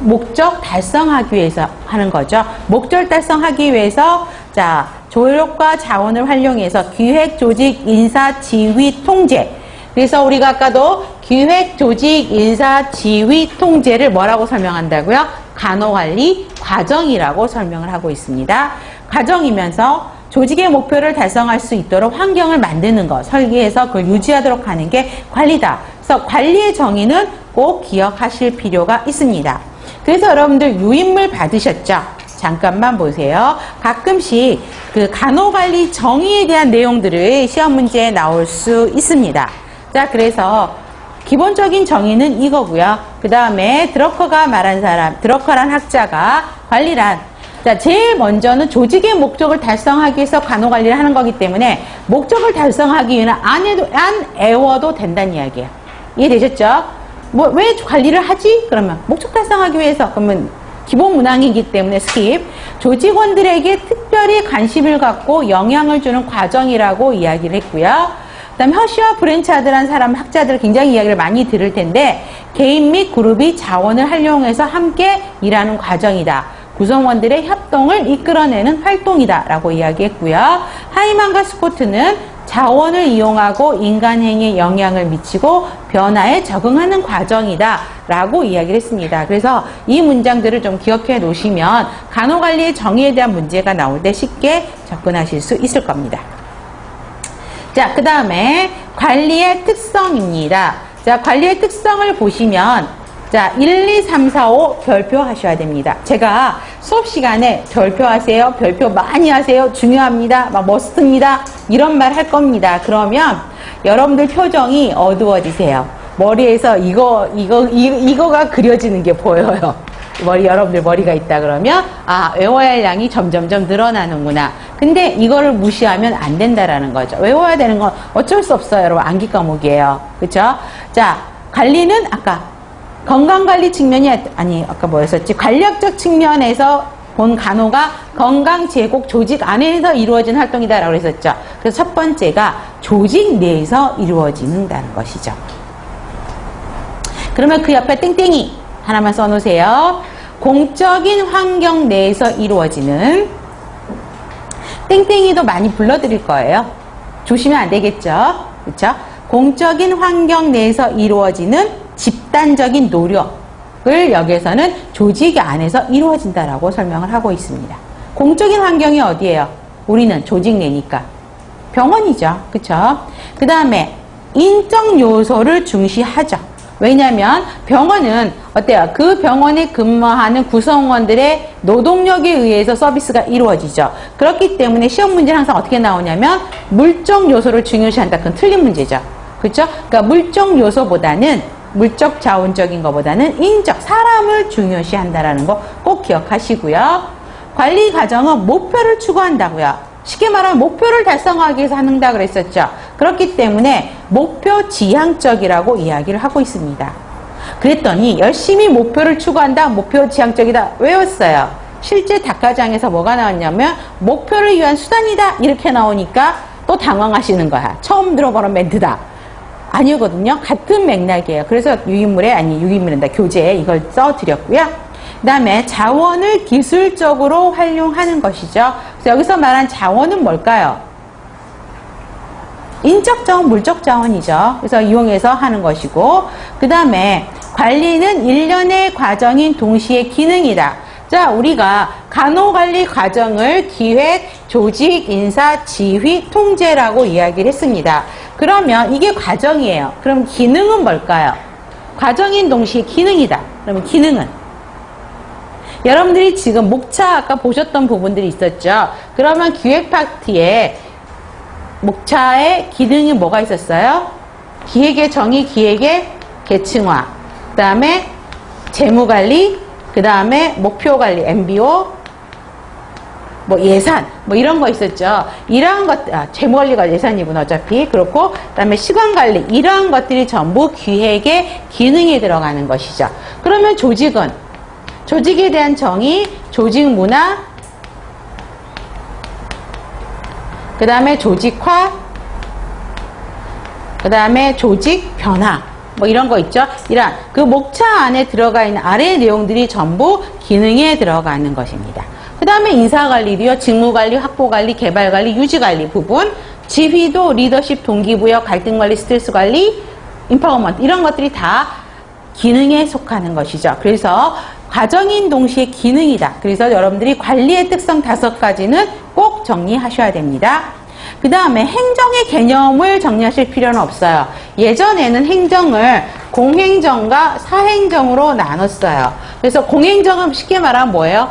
목적 달성하기 위해서 하는 거죠. 목적 달성하기 위해서 자 조력과 자원을 활용해서 기획, 조직, 인사, 지휘, 통제. 그래서 우리가 아까도 기획, 조직, 인사, 지휘, 통제를 뭐라고 설명한다고요? 간호관리 과정이라고 설명을 하고 있습니다. 과정이면서 조직의 목표를 달성할 수 있도록 환경을 만드는 것, 설계해서 그걸 유지하도록 하는 게 관리다. 그래서 관리의 정의는 꼭 기억하실 필요가 있습니다. 그래서 여러분들 유인물 받으셨죠? 잠깐만 보세요. 가끔씩 그 간호관리 정의에 대한 내용들을 시험 문제에 나올 수 있습니다. 자, 그래서 기본적인 정의는 이거고요. 그 다음에 드러커가 말한 사람, 드러커란 학자가 관리란, 자, 제일 먼저는 조직의 목적을 달성하기 위해서 간호관리를 하는 거기 때문에 목적을 달성하기 위해는 안 애워도 된다는 이야기예요. 이해되셨죠? 뭐, 왜 관리를 하지? 그러면 목적 달성하기 위해서. 그러면 기본 문항이기 때문에 스킵. 조직원들에게 특별히 관심을 갖고 영향을 주는 과정이라고 이야기를 했고요. 그 다음에 허쉬와 브랜차드라는 사람, 학자들 굉장히 이야기를 많이 들을 텐데, 개인 및 그룹이 자원을 활용해서 함께 일하는 과정이다. 구성원들의 협동을 이끌어내는 활동이다 라고 이야기했고요. 하이만과 스코트는 자원을 이용하고 인간 행위에 영향을 미치고 변화에 적응하는 과정이다 라고 이야기를 했습니다. 그래서 이 문장들을 좀 기억해 놓으시면 간호관리의 정의에 대한 문제가 나올 때 쉽게 접근하실 수 있을 겁니다. 자, 그 다음에 관리의 특성입니다. 자, 관리의 특성을 보시면 자, 1, 2, 3, 4, 5 별표하셔야 됩니다. 제가 수업 시간에 별표하세요. 별표 많이 하세요. 중요합니다. 막 머스트입니다. 이런 말 할 겁니다. 그러면 여러분들 표정이 어두워지세요. 머리에서 이거가 그려지는 게 보여요. 여러분들 머리가 있다 그러면, 아, 외워야 할 양이 점점점 늘어나는구나. 근데 이거를 무시하면 안 된다라는 거죠. 외워야 되는 건 어쩔 수 없어요. 여러분, 암기 과목이에요. 그쵸? 자, 관리는 아까 건강관리 측면이 아까 뭐였었지? 관력적 측면에서 본 간호가 건강 제공 조직 안에서 이루어진 활동이다라고 했었죠. 그래서 첫 번째가 조직 내에서 이루어진다는 것이죠. 그러면 그 옆에 땡땡이 하나만 써놓으세요. 공적인 환경 내에서 이루어지는, 땡땡이도 많이 불러드릴 거예요. 조심하면 안 되겠죠? 그렇죠? 공적인 환경 내에서 이루어지는 집단적인 노력을 여기에서는 조직 안에서 이루어진다라고 설명을 하고 있습니다. 공적인 환경이 어디예요? 우리는 조직 내니까 병원이죠. 그쵸? 그 다음에 인적 요소를 중시하죠. 왜냐하면 병원은 어때요? 그 병원에 근무하는 구성원들의 노동력에 의해서 서비스가 이루어지죠. 그렇기 때문에 시험 문제는 항상 어떻게 나오냐면 물적 요소를 중요시한다. 그건 틀린 문제죠. 그렇죠? 그러니까 물적 요소보다는 물적 자원적인 것보다는 인적, 사람을 중요시한다라는 거 꼭 기억하시고요. 관리 과정은 목표를 추구한다고요. 쉽게 말하면 목표를 달성하기 위해서 한다 그랬었죠. 그렇기 때문에 목표 지향적이라고 이야기를 하고 있습니다. 그랬더니 열심히 목표를 추구한다, 목표 지향적이다 외웠어요. 실제 닭가장에서 뭐가 나왔냐면 목표를 위한 수단이다 이렇게 나오니까 또 당황하시는 거야. 처음 들어보는 멘트다. 아니거든요. 같은 맥락이에요. 그래서 유인물이란다. 교재에 이걸 써드렸고요. 그 다음에 자원을 기술적으로 활용하는 것이죠. 그래서 여기서 말한 자원은 뭘까요? 인적 자원, 물적 자원이죠. 그래서 이용해서 하는 것이고, 그 다음에 관리는 일련의 과정인 동시에 기능이다. 자, 우리가 간호관리 과정을 기획, 조직, 인사, 지휘, 통제라고 이야기를 했습니다. 그러면 이게 과정이에요. 그럼 기능은 뭘까요? 과정인 동시에 기능이다. 그러면 기능은? 여러분들이 지금 목차 아까 보셨던 부분들이 있었죠. 그러면 기획 파트에 목차의 기능이 뭐가 있었어요? 기획의 정의, 기획의 계층화, 그 다음에 재무관리, 그 다음에 목표관리, MBO, 뭐 예산, 뭐 이런 거 있었죠. 이러한 것, 재무관리가 예산이구나, 어차피. 그렇고, 그 다음에 시간관리, 이러한 것들이 전부 기획의 기능에 들어가는 것이죠. 그러면 조직은? 조직에 대한 정의, 조직 문화, 그 다음에 조직화, 그 다음에 조직 변화, 뭐 이런 거 있죠. 이런 그 목차 안에 들어가 있는 아래의 내용들이 전부 기능에 들어가는 것입니다. 그 다음에 인사관리도요. 직무관리, 확보관리, 개발관리, 유지관리 부분. 지휘도 리더십, 동기부여, 갈등관리, 스트레스관리, 인파워먼트 이런 것들이 다 기능에 속하는 것이죠. 그래서 과정인 동시에 기능이다. 그래서 여러분들이 관리의 특성 5가지는 꼭 정리하셔야 됩니다. 그 다음에 행정의 개념을 정리하실 필요는 없어요. 예전에는 행정을 공행정과 사행정으로 나눴어요. 그래서 공행정은 쉽게 말하면 뭐예요?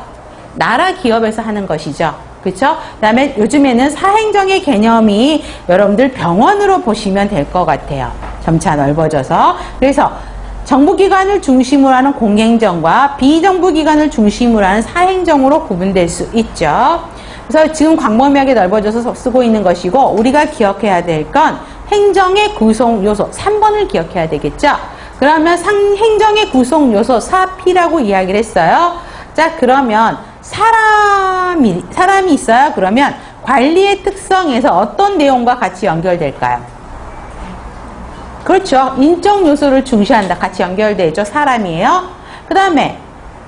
나라 기업에서 하는 것이죠. 그렇죠? 그 다음에 요즘에는 사행정의 개념이 여러분들 병원으로 보시면 될 것 같아요. 점차 넓어져서. 그래서 정부기관을 중심으로 하는 공행정과 비정부기관을 중심으로 하는 사행정으로 구분될 수 있죠. 그래서 지금 광범위하게 넓어져서 쓰고 있는 것이고 우리가 기억해야 될 건 행정의 구성 요소 3번을 기억해야 되겠죠. 그러면 행정의 구성 요소 4P라고 이야기를 했어요. 자, 그러면 사람이 있어요. 그러면 관리의 특성에서 어떤 내용과 같이 연결될까요? 그렇죠. 인적 요소를 중시한다. 같이 연결되죠. 사람이에요. 그 다음에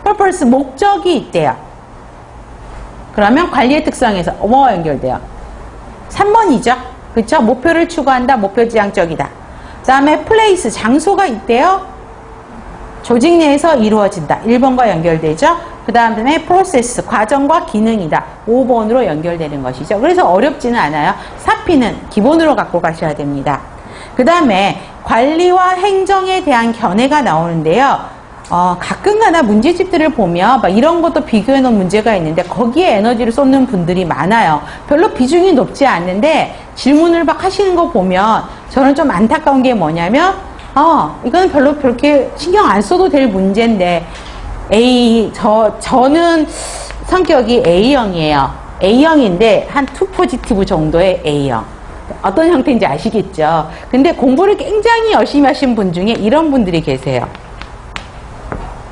purpose, 목적이 있대요. 그러면 관리의 특성에서 뭐가 연결돼요? 3번이죠. 그렇죠? 목표를 추구한다. 목표지향적이다. 그 다음에 place, 장소가 있대요. 조직 내에서 이루어진다. 1번과 연결되죠. 그 다음에 process, 과정과 기능이다. 5번으로 연결되는 것이죠. 그래서 어렵지는 않아요. 4P는 기본으로 갖고 가셔야 됩니다. 그 다음에 관리와 행정에 대한 견해가 나오는데요. 가끔가다 문제집들을 보면 막 이런 것도 비교해 놓은 문제가 있는데 거기에 에너지를 쏟는 분들이 많아요. 별로 비중이 높지 않는데 질문을 막 하시는 거 보면 저는 좀 안타까운 게 뭐냐면 이건 별로 그렇게 신경 안 써도 될 문제인데 저는 성격이 A형이에요. A형인데 한 2 포지티브 정도의 A형. 어떤 형태인지 아시겠죠? 근데 공부를 굉장히 열심히 하신 분 중에 이런 분들이 계세요.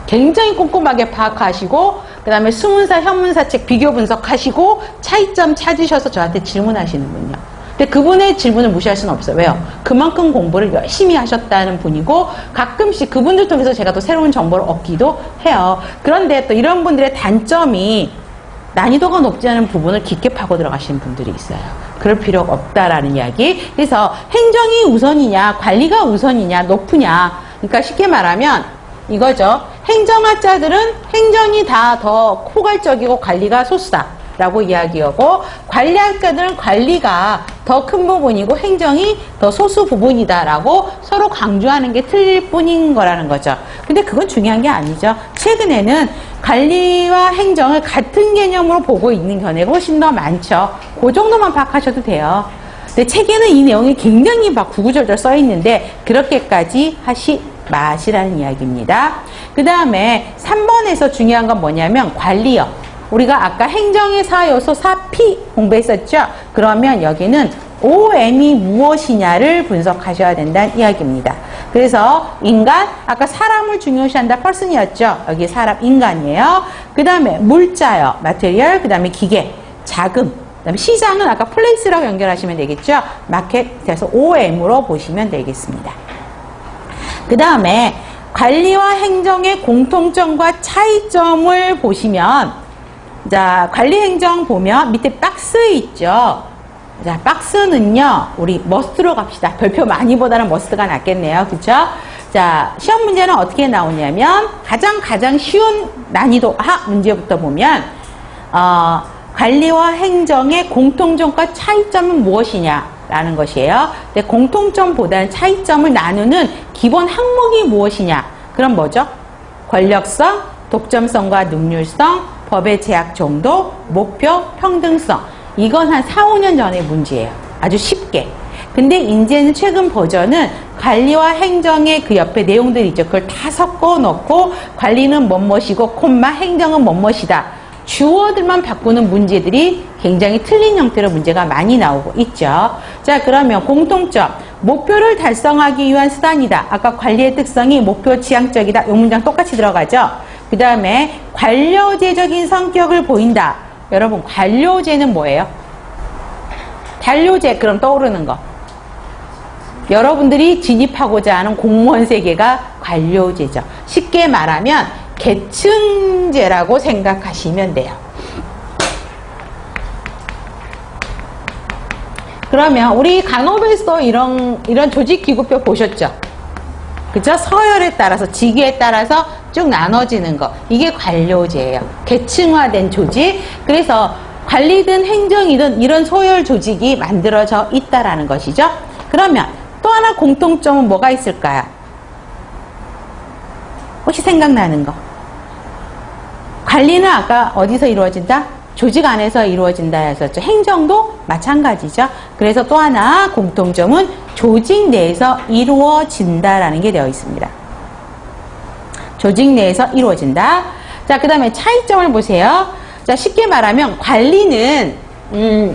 굉장히 꼼꼼하게 파악하시고 그 다음에 수문사, 현문사책 비교 분석하시고 차이점 찾으셔서 저한테 질문하시는 분이요. 근데 그분의 질문을 무시할 수는 없어요. 왜요? 그만큼 공부를 열심히 하셨다는 분이고 가끔씩 그분들 통해서 제가 또 새로운 정보를 얻기도 해요. 그런데 또 이런 분들의 단점이 난이도가 높지 않은 부분을 깊게 파고 들어가시는 분들이 있어요. 그럴 필요가 없다라는 이야기. 그래서 행정이 우선이냐 관리가 우선이냐 높으냐, 그러니까 쉽게 말하면 이거죠. 행정학자들은 행정이 다 더 포괄적이고 관리가 소수다라고 이야기하고 관리학자들은 관리가 더 큰 부분이고 행정이 더 소수 부분이다라고 서로 강조하는 게 틀릴 뿐인 거라는 거죠. 근데 그건 중요한 게 아니죠. 최근에는 관리와 행정을 같은 개념으로 보고 있는 견해가 훨씬 더 많죠. 그 정도만 파악하셔도 돼요. 근데 책에는 이 내용이 굉장히 막 구구절절 써 있는데 그렇게까지 하시 마시라는 이야기입니다. 그 다음에 3번에서 중요한 건 뭐냐면 관리요. 우리가 아까 행정의 4요소 4P 공부했었죠? 그러면 여기는 OM이 무엇이냐를 분석하셔야 된다는 이야기입니다. 그래서 인간, 아까 사람을 중요시한다 person이었죠? 여기 사람, 인간이에요. 그 다음에 물자요, material, 그 다음에 기계, 자금, 그 다음에 시장은 아까 place라고 연결하시면 되겠죠? 마켓에서 OM으로 보시면 되겠습니다. 그 다음에 관리와 행정의 공통점과 차이점을 보시면, 자, 관리 행정 보면 밑에 박스 있죠? 자, 박스는요, 우리 머스트로 갑시다. 별표 많이보다는 머스트가 낫겠네요. 그쵸? 자, 시험 문제는 어떻게 나오냐면, 가장 쉬운 난이도 하 문제부터 보면, 관리와 행정의 공통점과 차이점은 무엇이냐? 라는 것이에요. 근데 공통점보다는 차이점을 나누는 기본 항목이 무엇이냐? 그럼 뭐죠? 권력성, 독점성과 능률성, 법의 제약 정도, 목표, 평등성. 이건 한 4, 5년 전의 문제예요. 아주 쉽게. 근데 이제는 최근 버전은 관리와 행정의 그 옆에 내용들이 있죠. 그걸 다 섞어 놓고 관리는 뭐뭇이고 콤마 행정은 뭐뭇이다. 주어들만 바꾸는 문제들이 굉장히 틀린 형태로 문제가 많이 나오고 있죠. 자, 그러면 공통점. 목표를 달성하기 위한 수단이다. 아까 관리의 특성이 목표 지향적이다. 이 문장 똑같이 들어가죠. 그 다음에 관료제적인 성격을 보인다. 여러분, 관료제는 뭐예요? 단료제, 그럼 떠오르는 거. 여러분들이 진입하고자 하는 공무원 세계가 관료제죠. 쉽게 말하면 계층제라고 생각하시면 돼요. 그러면 우리 간호부에서 이런 조직기구표 보셨죠? 그죠? 서열에 따라서, 직위에 따라서 쭉 나눠지는 거. 이게 관료제예요. 계층화된 조직. 그래서 관리든 행정이든 이런 소열 조직이 만들어져 있다라는 것이죠. 그러면 또 하나 공통점은 뭐가 있을까요? 혹시 생각나는 거? 관리는 아까 어디서 이루어진다? 조직 안에서 이루어진다 했었죠. 행정도 마찬가지죠. 그래서 또 하나 공통점은 조직 내에서 이루어진다라는 게 되어 있습니다. 조직 내에서 이루어진다. 자, 그 다음에 차이점을 보세요. 자, 쉽게 말하면 관리는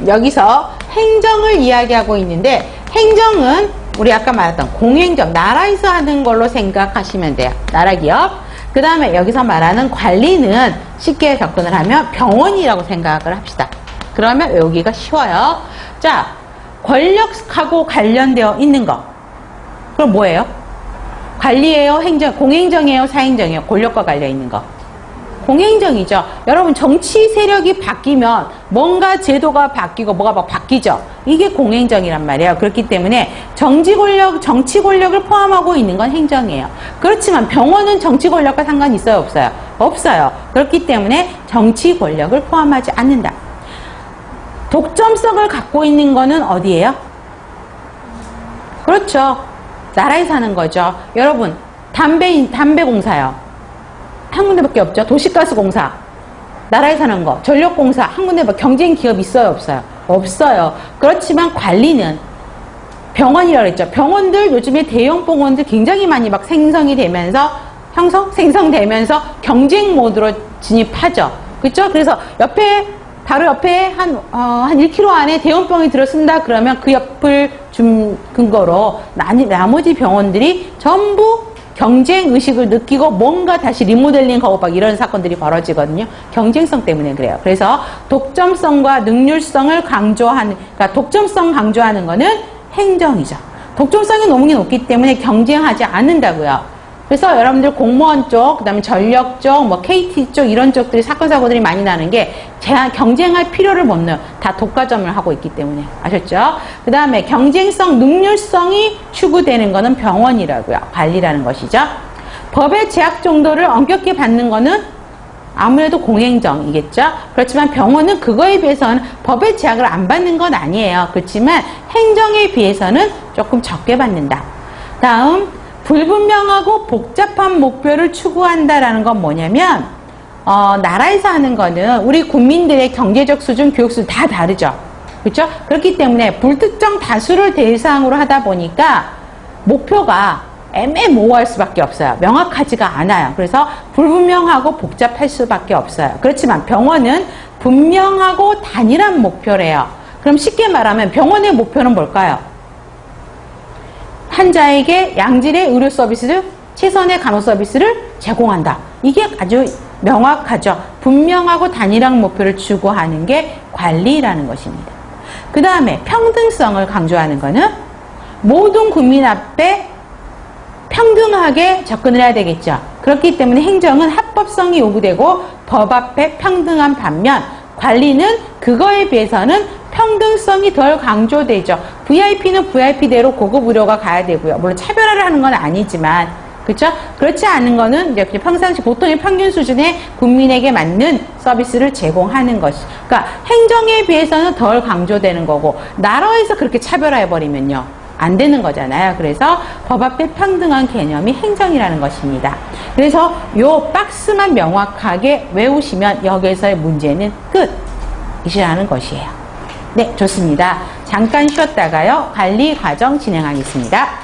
여기서 행정을 이야기하고 있는데, 행정은 우리 아까 말했던 공행정, 나라에서 하는 걸로 생각하시면 돼요. 나라 기업. 그 다음에 여기서 말하는 관리는 쉽게 접근을 하면 병원이라고 생각을 합시다. 그러면 여기가 쉬워요. 자, 권력하고 관련되어 있는 거. 그럼 뭐예요? 관리예요? 행정, 공행정이에요? 사행정이에요? 권력과 관련 있는 거. 공행정이죠. 여러분, 정치 세력이 바뀌면 뭔가 제도가 바뀌고 뭐가 막 바뀌죠. 이게 공행정이란 말이에요. 그렇기 때문에 정치 권력을 포함하고 있는 건 행정이에요. 그렇지만 병원은 정치 권력과 상관이 있어요? 없어요? 없어요. 그렇기 때문에 정치 권력을 포함하지 않는다. 독점성을 갖고 있는 거는 어디예요? 그렇죠. 나라에 사는 거죠. 여러분, 담배 공사요. 한 군데밖에 없죠. 도시가스공사, 나라에 사는 거, 전력공사, 한 군데밖에. 경쟁 기업 있어요? 없어요? 없어요. 그렇지만 관리는 병원이라고 했죠. 병원들, 요즘에 대형 병원들 굉장히 많이 막 생성이 되면서, 생성되면서 경쟁 모드로 진입하죠. 그렇죠? 그래서 바로 옆에 한 1km 안에 대형병이 들어선다 그러면 그 옆을 근거로 나머지 병원들이 전부 경쟁 의식을 느끼고 뭔가 다시 리모델링하고 막 이런 사건들이 벌어지거든요. 경쟁성 때문에 그래요. 그래서 독점성과 능률성을 강조하는, 그러니까 독점성 강조하는 거는 행정이죠. 독점성이 너무 높기 때문에 경쟁하지 않는다고요. 그래서 여러분들 공무원 쪽, 그 다음에 전력 쪽, 뭐 KT 쪽 이런 쪽들이 사건 사고들이 많이 나는 게 경쟁할 필요를 못 넣어요. 다 독과점을 하고 있기 때문에. 아셨죠? 그 다음에 경쟁성, 능률성이 추구되는 거는 병원이라고요. 관리라는 것이죠. 법의 제약 정도를 엄격히 받는 거는 아무래도 공행정이겠죠. 그렇지만 병원은 그거에 비해서는 법의 제약을 안 받는 건 아니에요. 그렇지만 행정에 비해서는 조금 적게 받는다. 다음, 불분명하고 복잡한 목표를 추구한다라는 건 뭐냐면, 나라에서 하는 거는 우리 국민들의 경제적 수준, 교육 수준 다 다르죠. 그렇죠? 그렇기 때문에 불특정 다수를 대상으로 하다 보니까 목표가 애매모호할 수밖에 없어요. 명확하지가 않아요. 그래서 불분명하고 복잡할 수밖에 없어요. 그렇지만 병원은 분명하고 단일한 목표래요. 그럼 쉽게 말하면 병원의 목표는 뭘까요? 환자에게 양질의 의료 서비스를, 최선의 간호 서비스를 제공한다. 이게 아주 명확하죠. 분명하고 단일한 목표를 추구하는 게 관리라는 것입니다. 그 다음에 평등성을 강조하는 거는 모든 국민 앞에 평등하게 접근을 해야 되겠죠. 그렇기 때문에 행정은 합법성이 요구되고 법 앞에 평등한 반면 관리는 그거에 비해서는 평등성이 덜 강조되죠. VIP는 VIP대로 고급 의료가 가야 되고요. 물론 차별화를 하는 건 아니지만, 그렇죠? 그렇지 않은 거는 이제 평상시 보통의 평균 수준의 국민에게 맞는 서비스를 제공하는 것이. 그러니까 행정에 비해서는 덜 강조되는 거고, 나라에서 그렇게 차별화해버리면요, 안 되는 거잖아요. 그래서 법 앞에 평등한 개념이 행정이라는 것입니다. 그래서 요 박스만 명확하게 외우시면 여기에서의 문제는 끝이라는 것이에요. 네, 좋습니다. 잠깐 쉬었다가요, 관리 과정 진행하겠습니다.